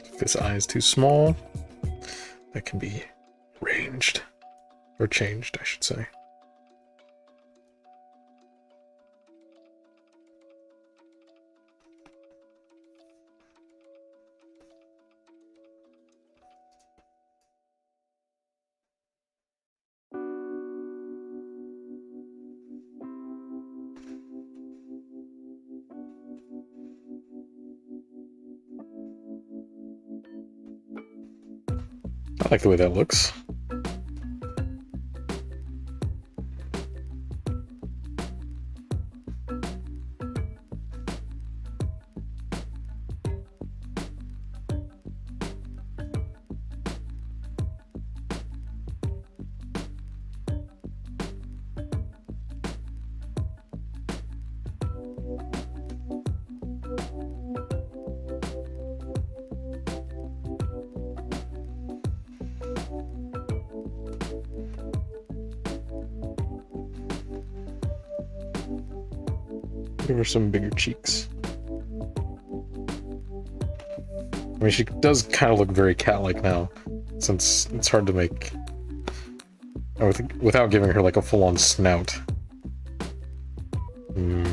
A: If this eye is too small, that can be ranged, or changed, I should say. I like the way that looks. Give her some bigger cheeks. I mean, she does kind of look very cat-like now, since it's hard to make without giving her like a full-on snout. Oop.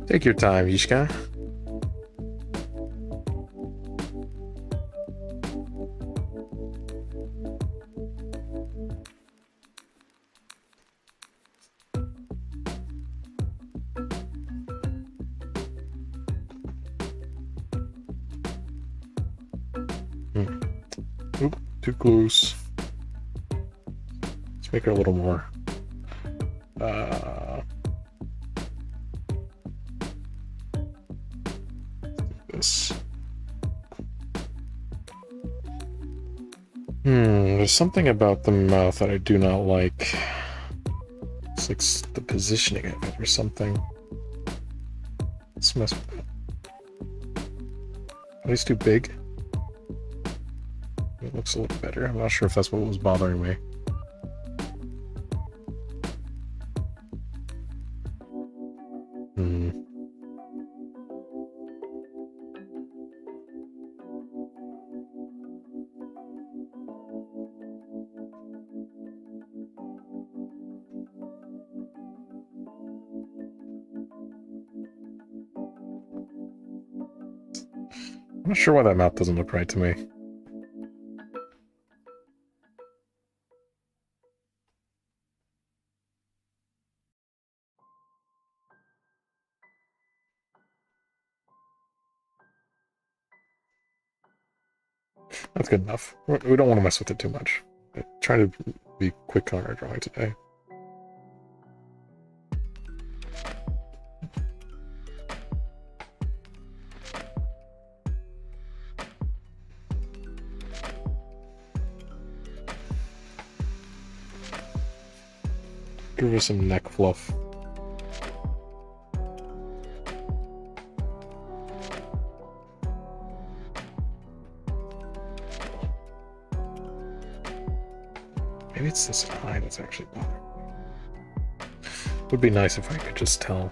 A: Take your time, Yishka. Oop, too close. Let's make her a little more. This. There's something about the mouth that I do not like. It's like the positioning of it or something. Let's mess with that. Are these too big? It looks a little better. I'm not sure if that's what was bothering me. I'm not sure why that mouth doesn't look right to me. That's good enough. We don't want to mess with it too much. I'm trying to be quick on our drawing today. Give her some neck fluff. Maybe it's this eye that's actually bothering me. Would be nice if I could just tell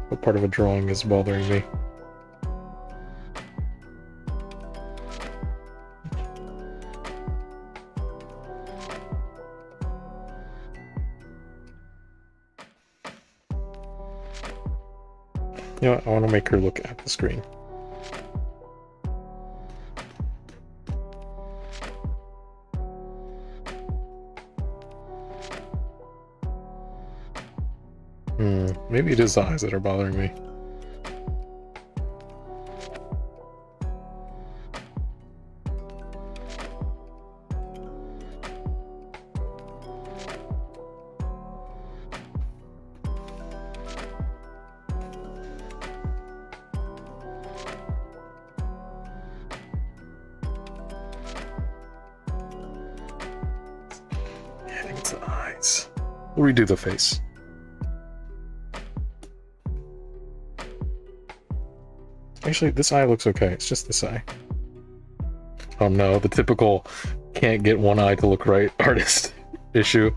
A: what part of a drawing is bothering me. You know what? I want to make her look at the screen. Maybe it is the eyes that are bothering me. Yeah, I think it's the eyes. We'll redo the face. Actually, this eye looks okay. It's just this eye. Oh no, the typical can't get one eye to look right artist issue.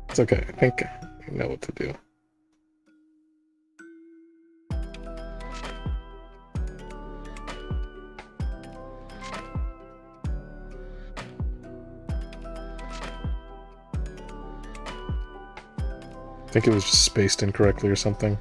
A: It's okay. I think I know what to do. I think it was just spaced incorrectly or something.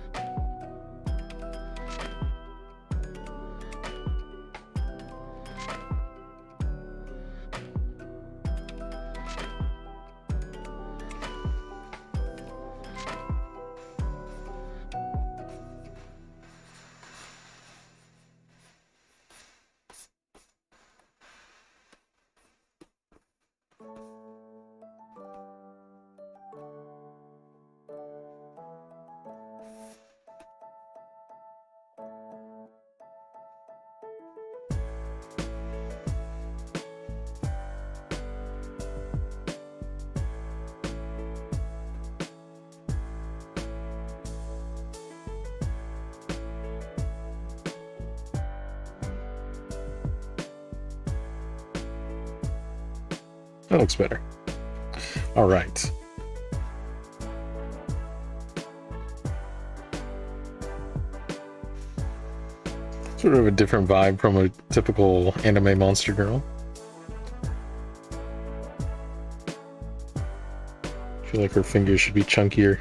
A: That looks better. All right. Sort of a different vibe from a typical anime monster girl. I feel like her fingers should be chunkier.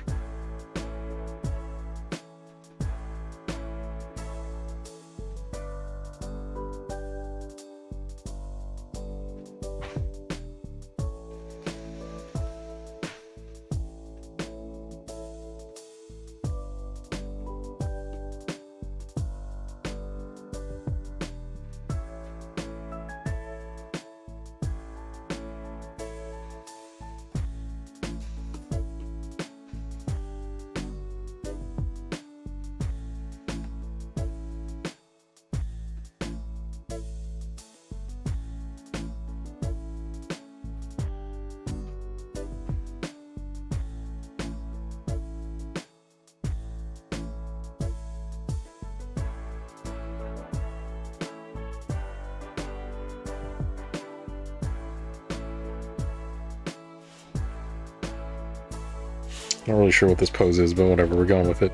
A: Not really sure what this pose is, but whatever, we're going with it.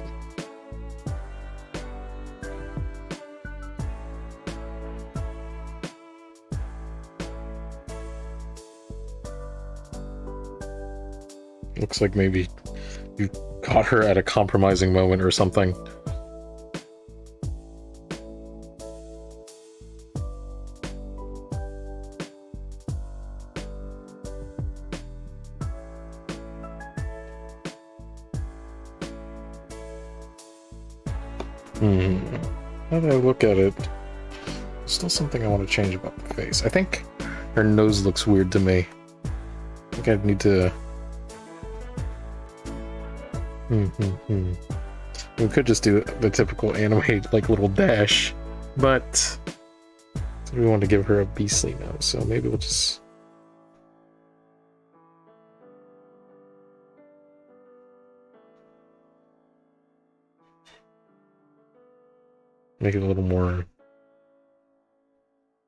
A: Looks like maybe you caught her at a compromising moment or something. Now that I look at it, there's still something I want to change about the face. I think her nose looks weird to me. I think I need to... We could just do the typical anime, like, little dash, but we want to give her a beastly nose, so maybe we'll just... make it a little more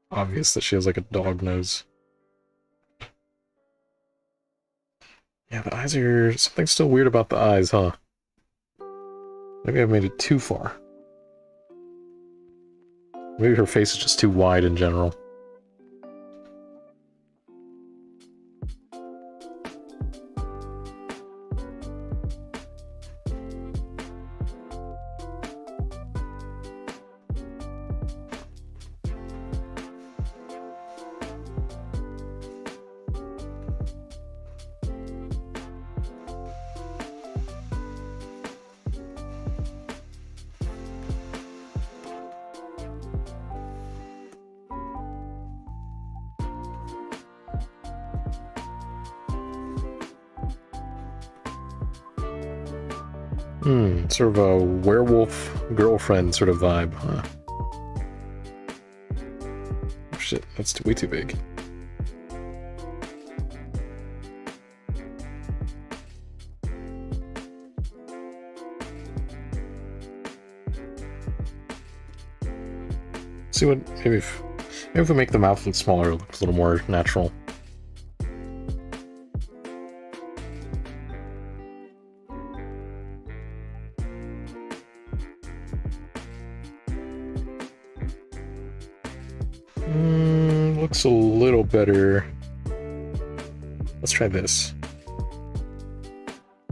A: obvious that she has, like, a dog nose. Yeah, the eyes are... something's still weird about the eyes, huh? Maybe I've made it too far. Maybe her face is just too wide in general. Sort of a werewolf girlfriend sort of vibe, huh? Oh shit, that's way too big. See what, maybe if we make the mouth look smaller, it looks a little more natural. Looks a little better. Let's try this.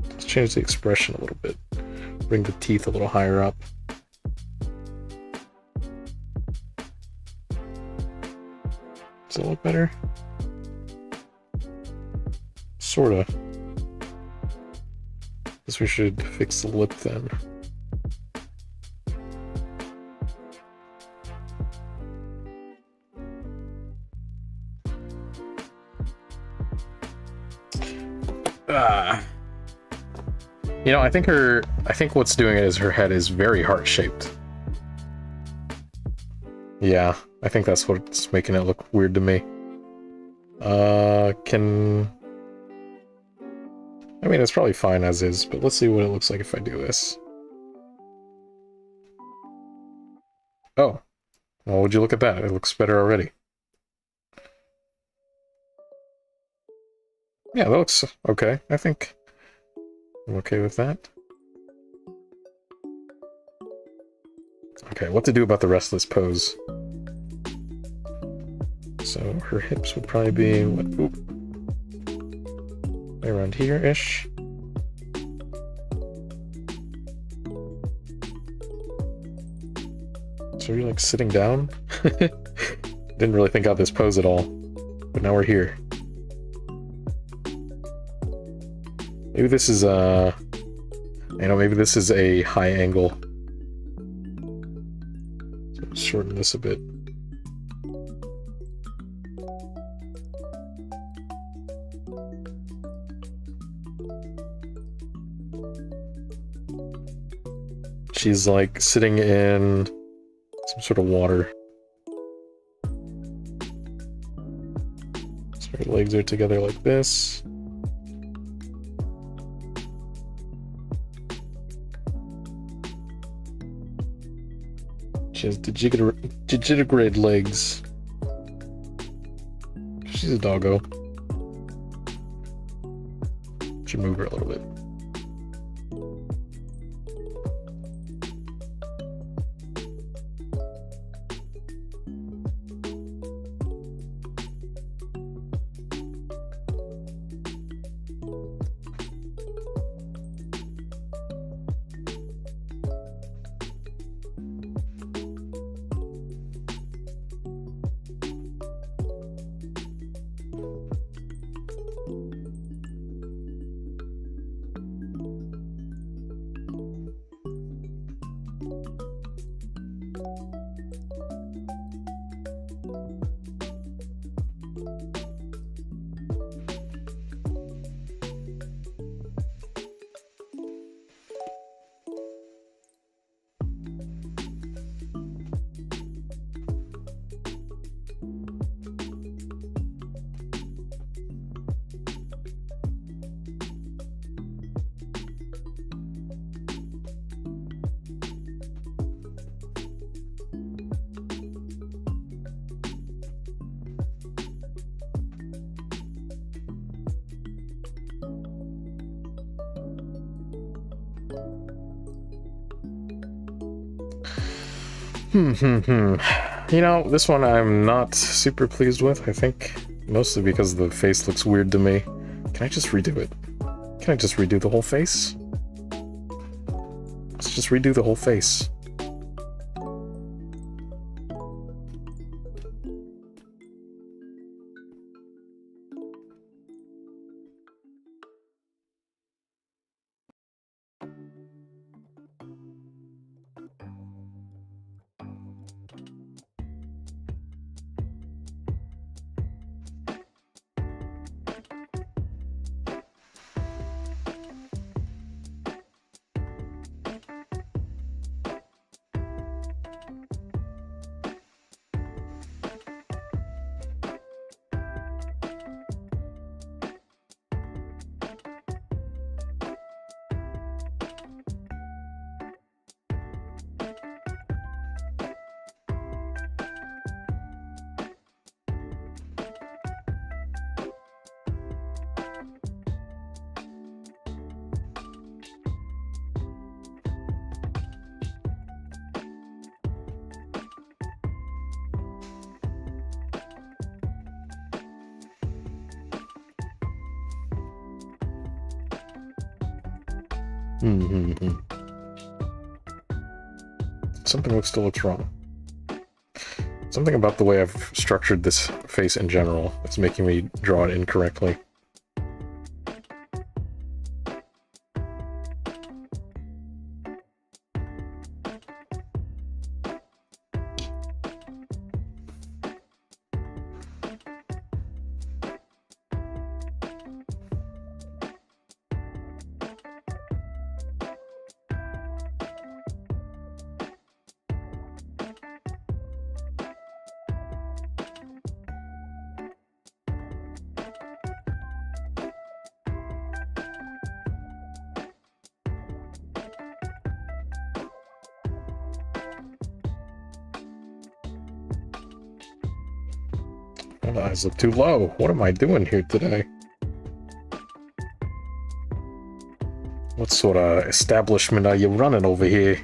A: Let's change the expression a little bit. Bring the teeth a little higher up. Does it look better? Sorta. Guess we should fix the lip then. You know, I think what's doing it is her head is very heart-shaped. Yeah, I think that's what's making it look weird to me. I mean, it's probably fine as is, but let's see what it looks like if I do this. Oh. Well, would you look at that? It looks better already. Yeah, that looks okay. I think I'm okay with that. Okay, what to do about the rest of this pose? So her hips would probably be what, right around here-ish. So you're like sitting down? Didn't really think out this pose at all, but now we're here. Maybe this is maybe this is a high angle. So let's shorten this a bit. She's like sitting in some sort of water. So her legs are together like this. She has digitigrade legs. She's a doggo. Should move her a little bit.
B: You know, this one I'm not super pleased with, I think. Mostly because the face looks weird to me. Can I just redo it? Can I just redo the whole face? Let's just redo the whole face. Something still looks wrong. Something about the way I've structured this face in general that's making me draw it incorrectly. My eyes look too low. What am I doing here today? What sort of establishment are you running over here?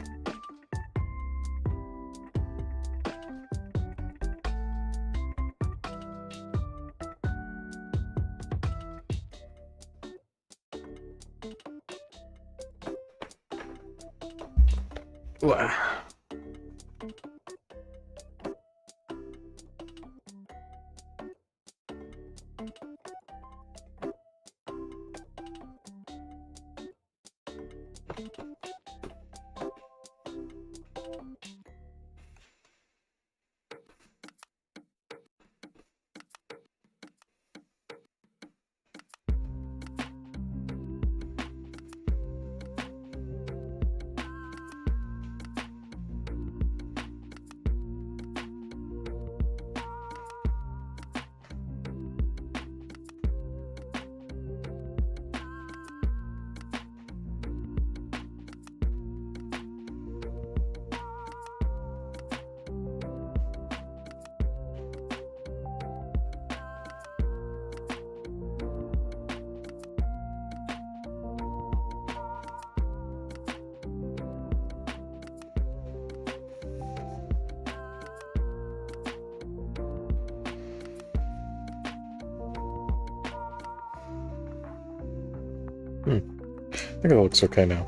B: I think it looks okay now.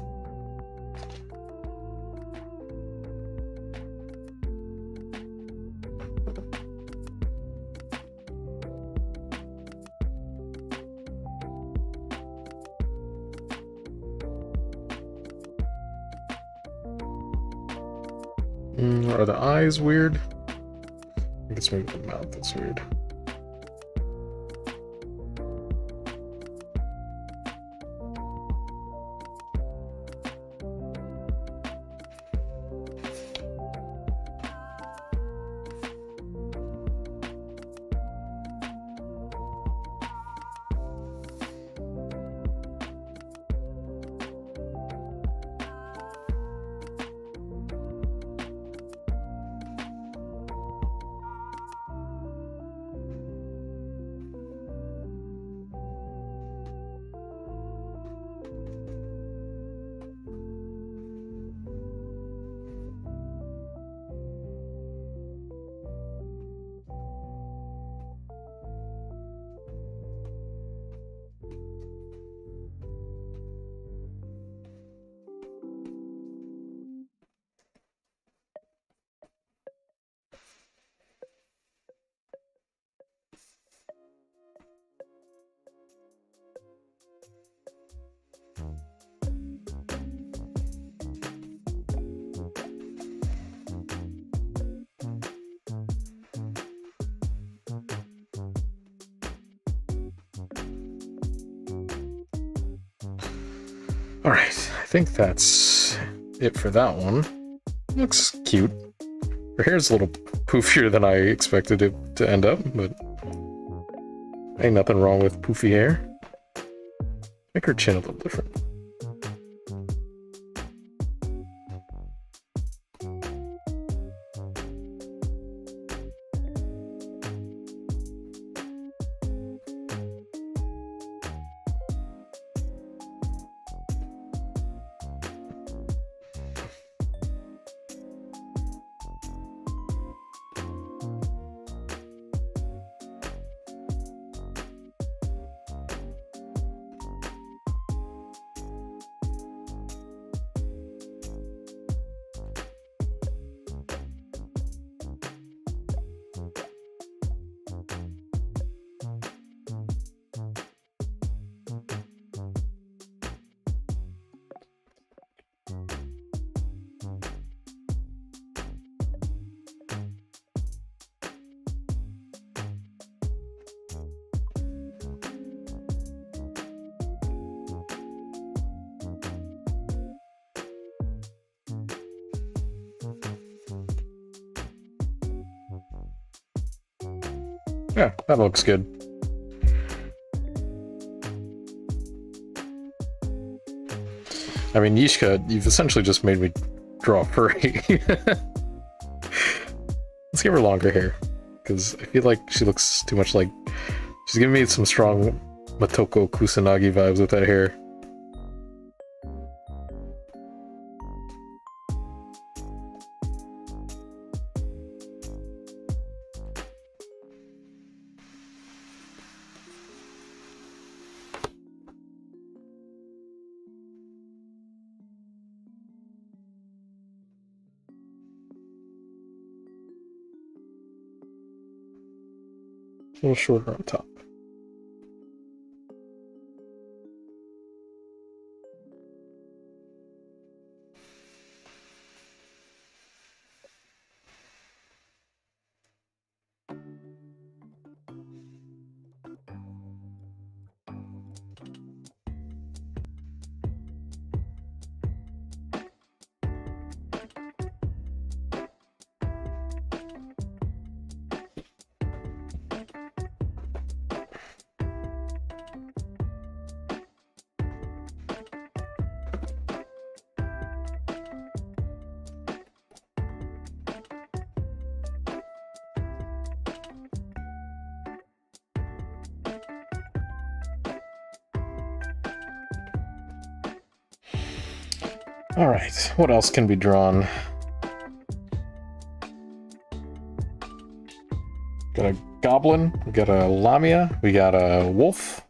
B: Are the eyes weird? I think it's maybe the mouth that's weird. Alright, I think that's it for that one. Looks cute. Her hair's a little poofier than I expected it to end up, but ain't nothing wrong with poofy hair. Make her chin a little different. Yeah, that looks good. I mean, Yishka, you've essentially just made me draw a furry. Let's give her longer hair, because I feel like she looks too much like... She's giving me some strong Motoko Kusanagi vibes with that hair. A little shorter on top. Alright, what else can be drawn? Got a goblin, we got a lamia, we got a wolf.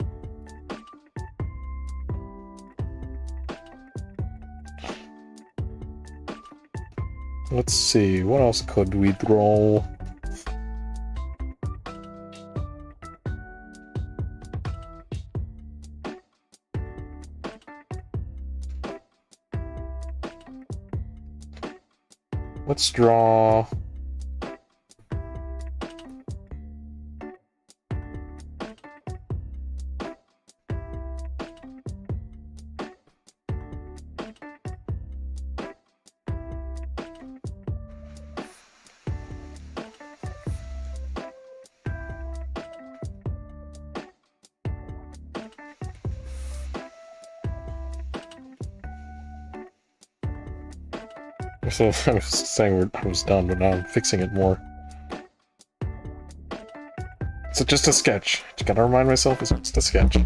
B: Let's see, what else could we draw? Let's draw... So I was saying I was done, but now I'm fixing it more. It's just a sketch. Just gotta remind myself it's just a sketch.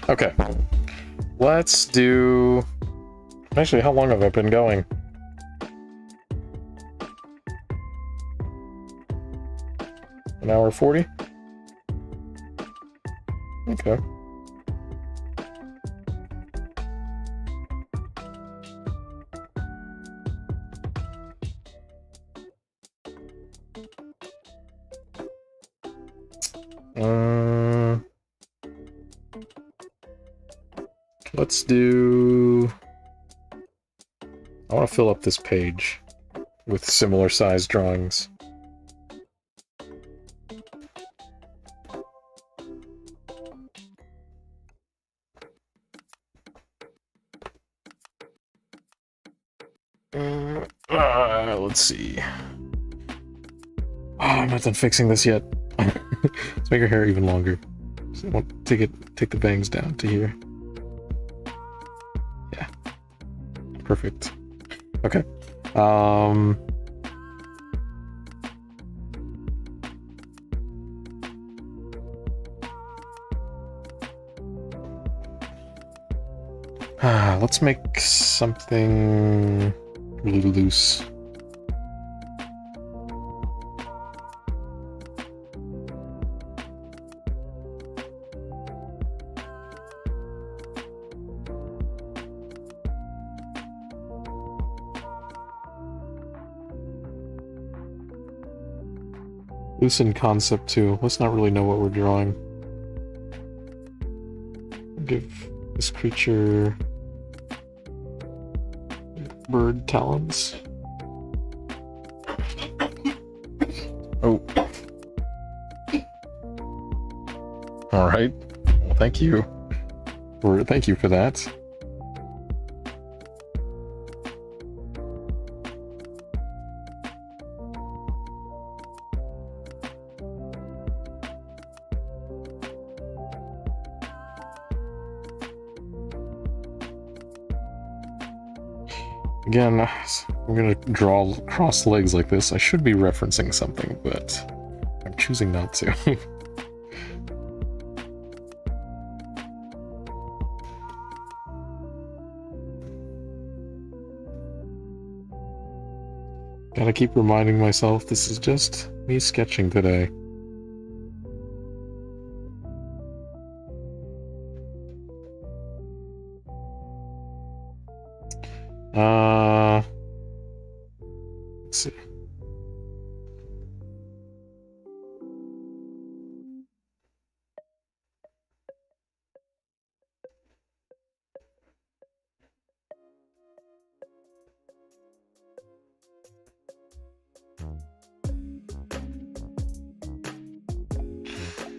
B: Okay. Let's do... Actually, how long have I been going? An hour 40? Okay. Let's do... I want to fill up this page with similar sized drawings. Let's see. Oh, I'm not done fixing this yet. Let's make her hair even longer. So I want to take the bangs down to here. Yeah. Perfect. Okay. Let's make something really loose. Loose in concept too. Let's not really know what we're drawing. Give this creature bird talons. Oh. All right. Well, thank you for that. Again, I'm gonna draw crossed legs like this. I should be referencing something, but I'm choosing not to. Gotta keep reminding myself this is just me sketching today. Let's see.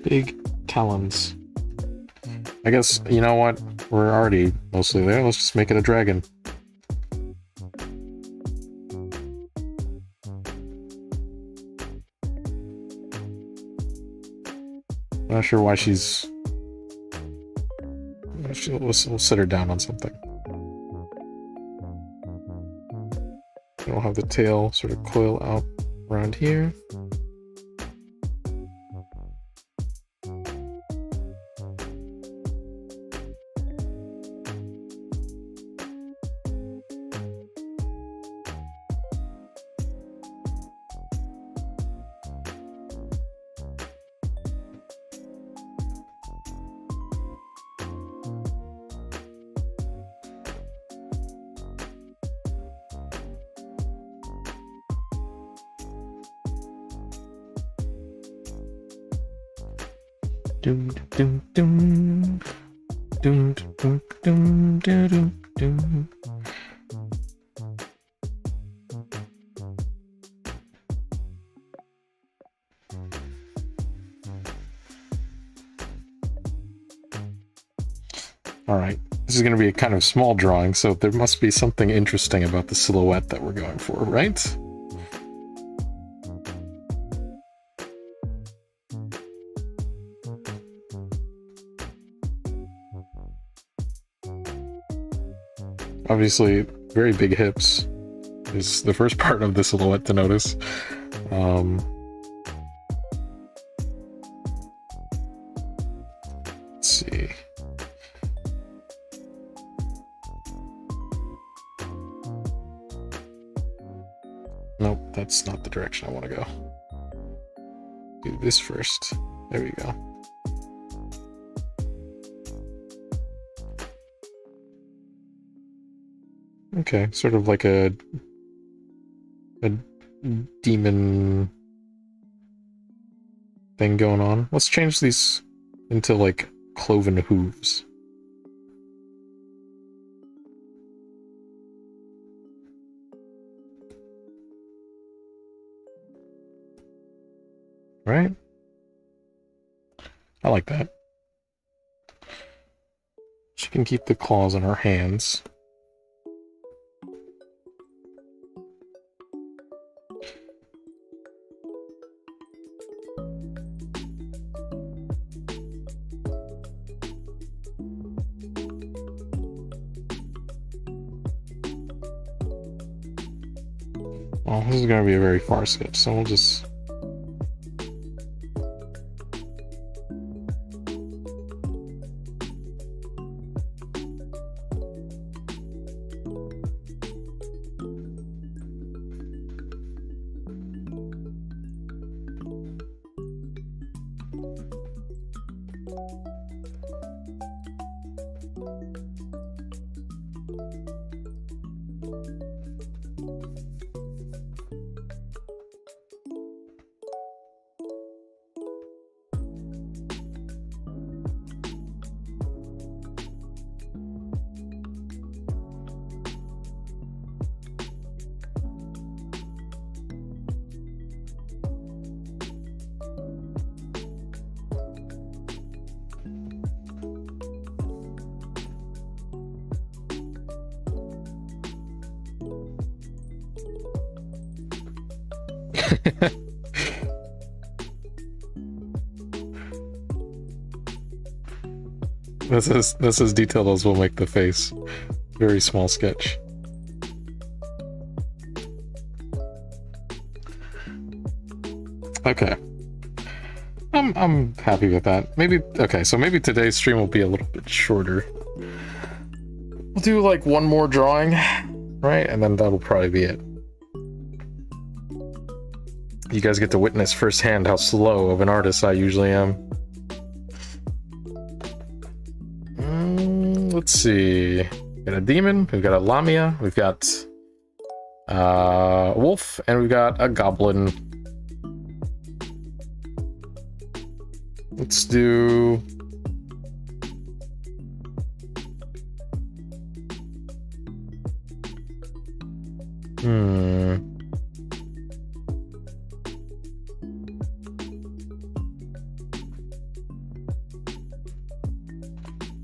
B: Big talons. I guess, you know what? We're already mostly there. Let's just make it a dragon. I'm not sure why she's... We'll sit her down on something. We'll have the tail sort of coil out around here. Doom doom doom doom doom doom doom doom. Alright, this is going to be a kind of small drawing, so there must be something interesting about the silhouette that we're going for, right? Obviously, very big hips is the first part of the silhouette to notice. Let's see. Nope, that's not the direction I want to go. Do this first. There we go. Okay, sort of like a demon thing going on. Let's change these into like cloven hooves. Right? I like that. She can keep the claws in her hands. Well, this is going to be a very far sketch, so we'll just... That's as detailed as we'll make the face. Very small sketch. Okay. I'm happy with that. Maybe okay, so maybe today's stream will be a little bit shorter. We'll do like one more drawing, right? And then that'll probably be it. You guys get to witness firsthand how slow of an artist I usually am. Let's see. We've got a demon, we've got a lamia, we've got a wolf, and we've got a goblin. Let's do...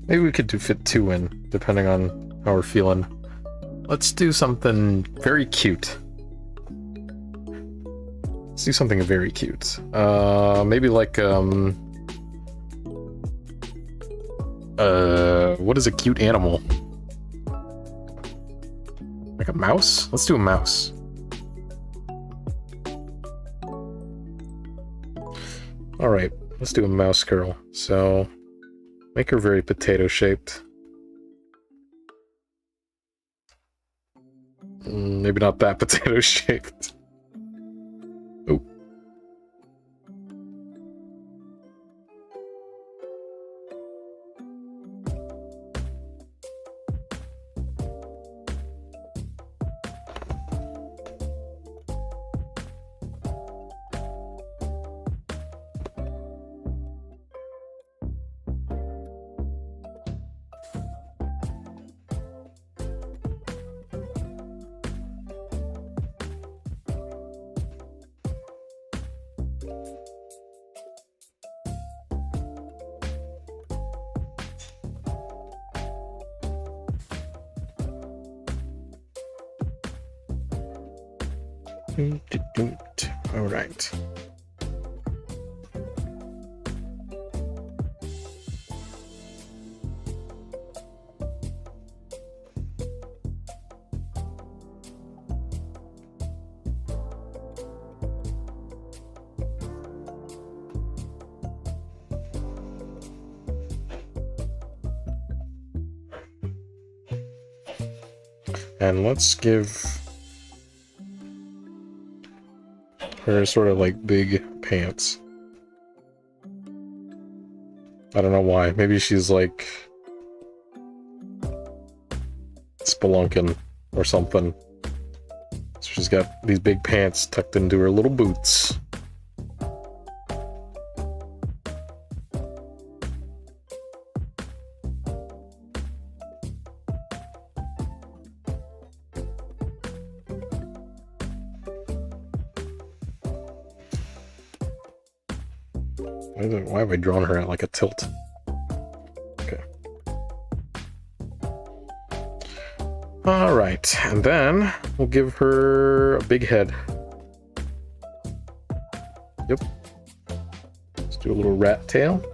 B: Maybe we could do fit 2 in, depending on how we're feeling. Let's do something very cute. Let's do something very cute. Maybe like, what is a cute animal? Like a mouse? Let's do a mouse. Alright, let's do a mouse girl. So... make her very potato-shaped. Maybe not that potato-shaped. Oh. All right. And let's give her sort of like big pants. I don't know why. Maybe she's like spelunking or something. So she's got these big pants tucked into her little boots. Why have I drawn her at like a tilt? Okay. Alright, and then we'll give her a big head. Yep. Let's do a little rat tail.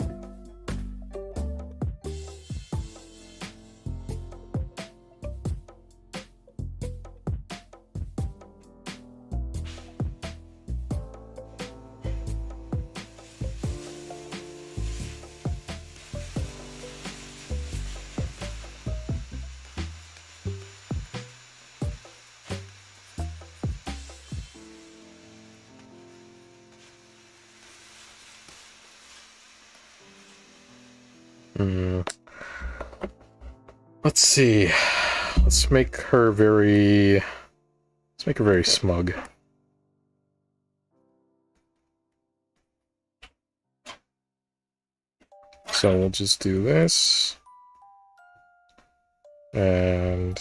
B: Let's see. Let's make her very smug. So we'll just do this. And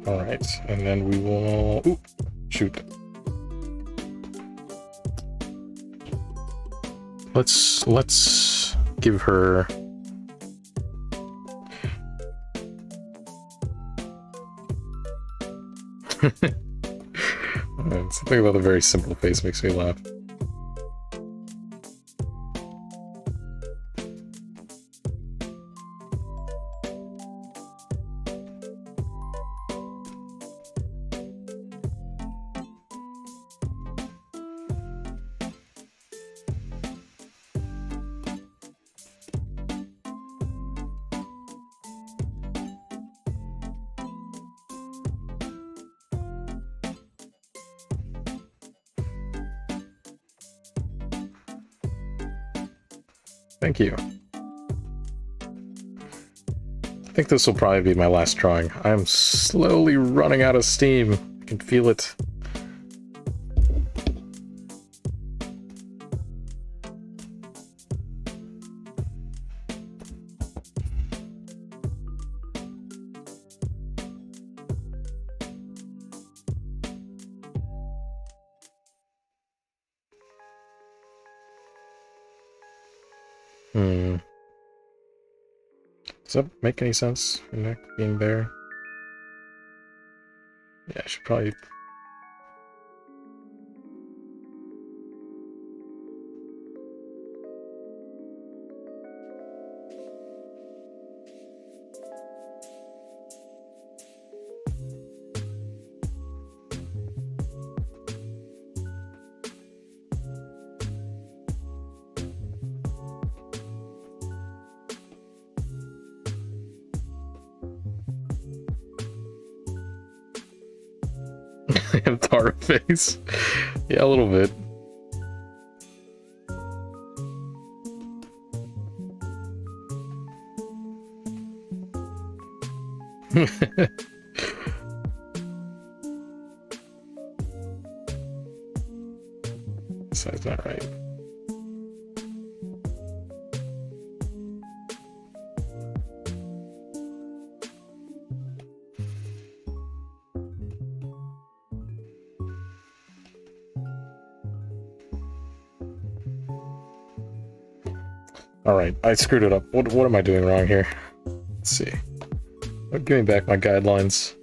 B: alright, and then we will... Ooh, shoot. Let's give her... Something about the very simple face makes me laugh. Thank you. I think this will probably be my last drawing. I'm slowly running out of steam. I can feel it. Does that make any sense? Your neck being there? Yeah, I should probably... Tara face. Yeah, a little bit. Side's not right. Alright, I screwed it up. What am I doing wrong here? Let's see. Give me back my guidelines.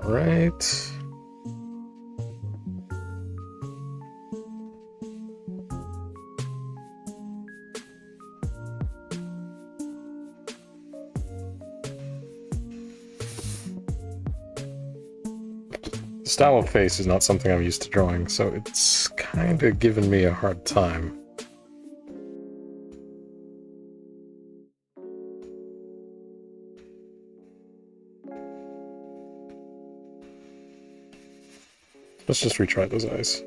B: Alright. Style of face is not something I'm used to drawing, so it's kind of giving me a hard time. Let's just retry those eyes.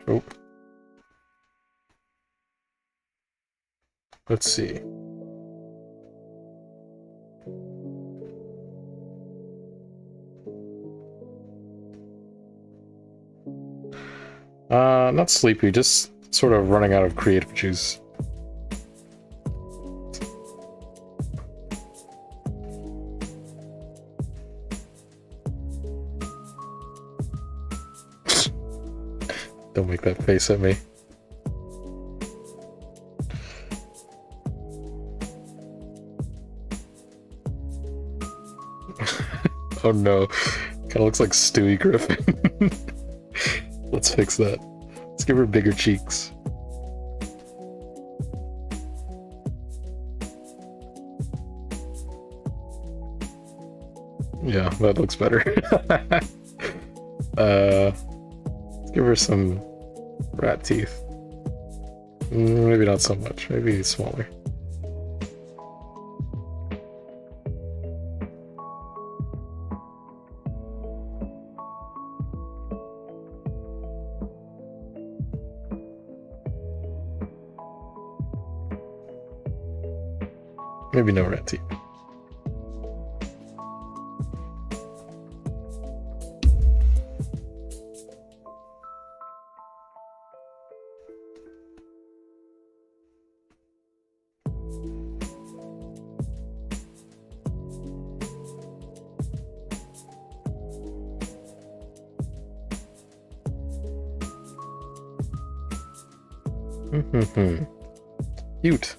B: Oh. Let's see. Not sleepy, just sort of running out of creative juice. Don't make that face at me. Oh no, kinda looks like Stewie Griffin. Let's fix that. Let's give her bigger cheeks. Yeah, that looks better. Let's give her some rat teeth. Maybe not so much, maybe smaller. Maybe no rat teeth. Cute.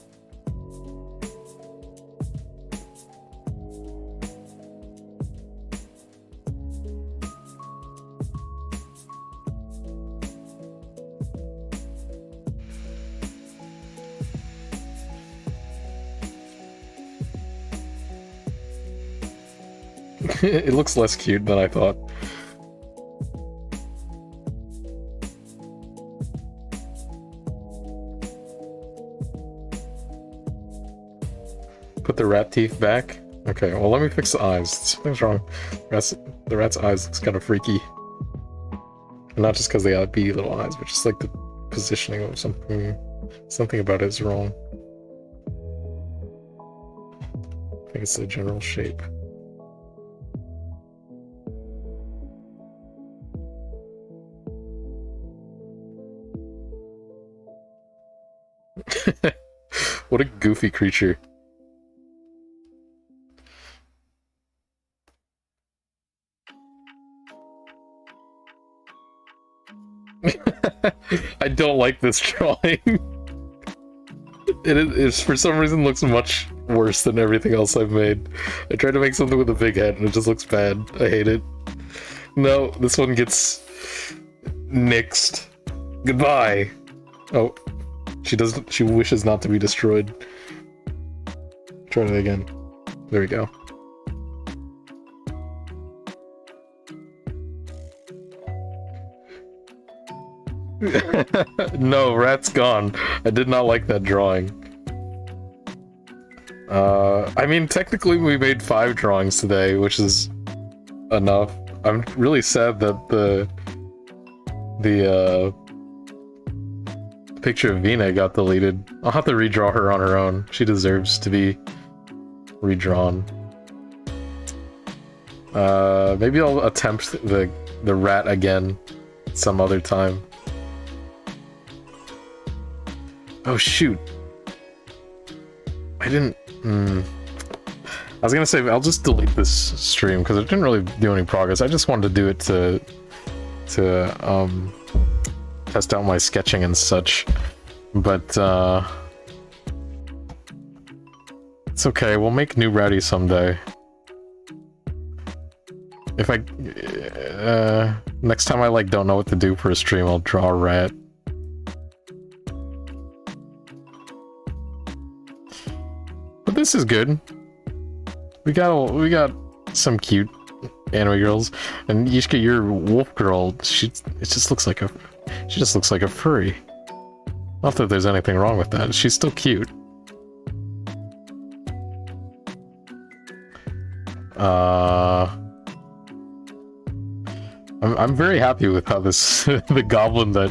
B: It looks less cute than I thought. Put the rat teeth back. Okay, well let me fix the eyes. Something's wrong. The rat's eyes looks kind of freaky. And not just because they got beady little eyes, but just like the positioning of something. Something about it is wrong. I think it's the general shape. What a goofy creature. I don't like this drawing. It is, for some reason, looks much worse than everything else I've made. I tried to make something with a big head and it just looks bad. I hate it. No, this one gets nixed. Goodbye. Oh, she wishes not to be destroyed. Try it again. There we go. No, rat's gone. I did not like that drawing. I mean, technically we made 5 drawings today, which is enough. I'm really sad that the picture of Vina got deleted. I'll have to redraw her on her own. She deserves to be redrawn. Maybe I'll attempt the rat again some other time. Oh shoot. I didn't... I was gonna say, I'll just delete this stream, because it didn't really do any progress. I just wanted to do it to test out my sketching and such. But, it's okay, we'll make new Rowdy someday. If I... next time I, like, don't know what to do for a stream, I'll draw a rat. But this is good. We got some cute anime girls, and Yishka, your wolf girl, she just looks like a furry. Not that there's anything wrong with that. She's still cute. I'm very happy with how this the goblin that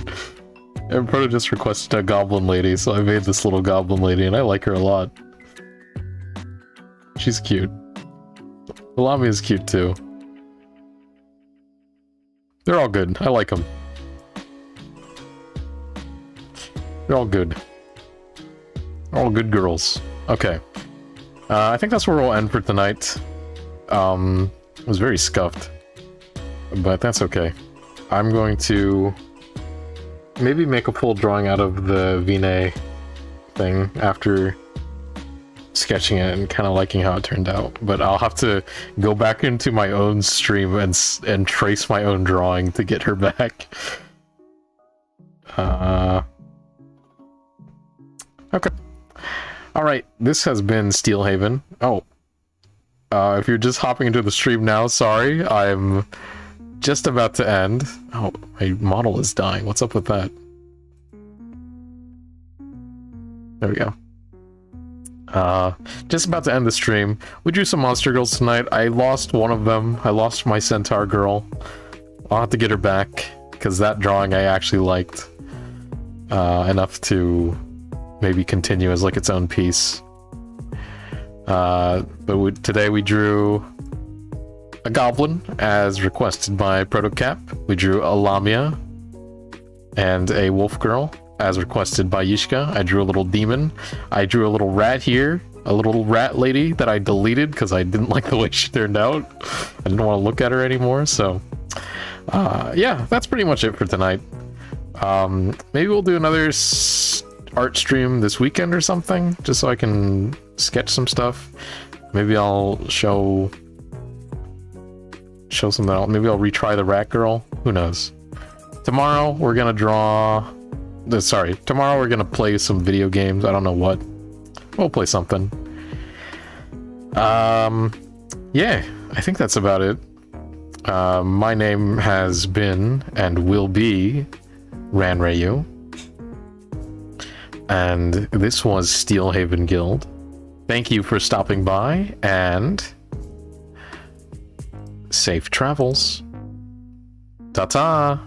B: Proto just requested a goblin lady, so I made this little goblin lady, and I like her a lot. She's cute. Alami is cute too. They're all good. I like them. They're all good. They're all good girls. Okay. I think that's where we'll end for tonight. It was very scuffed. But that's okay. I'm going to maybe make a full drawing out of the Vine thing after sketching it and kind of liking how it turned out, but I'll have to go back into my own stream and trace my own drawing to get her back. Okay. Alright, this has been Steelhaven. Oh. If you're just hopping into the stream now, sorry, I'm just about to end. Oh, my model is dying. What's up with that? There we go. Just about to end the stream. We drew some monster girls tonight. I lost one of them. I lost my centaur girl. I'll have to get her back, because that drawing I actually liked enough to maybe continue as like its own piece. But today we drew a goblin, as requested by Protocap. We drew a Lamia and a wolf girl, as requested by Yishka. I drew a little demon. I drew a little rat here, a little rat lady that I deleted because I didn't like the way she turned out. I didn't want to look at her anymore, so yeah, that's pretty much it for tonight. Maybe we'll do another art stream this weekend or something, just so I can sketch some stuff. Maybe I'll show something else. Maybe I'll retry the rat girl. Who knows? Tomorrow we're gonna draw... tomorrow we're gonna play some video games. I don't know what. We'll play something. Yeah, I think that's about it. My name has been and will be Ranrayu. And this was Steelhaven Guild.
A: thank you for stopping by, and safe travels. Ta-ta!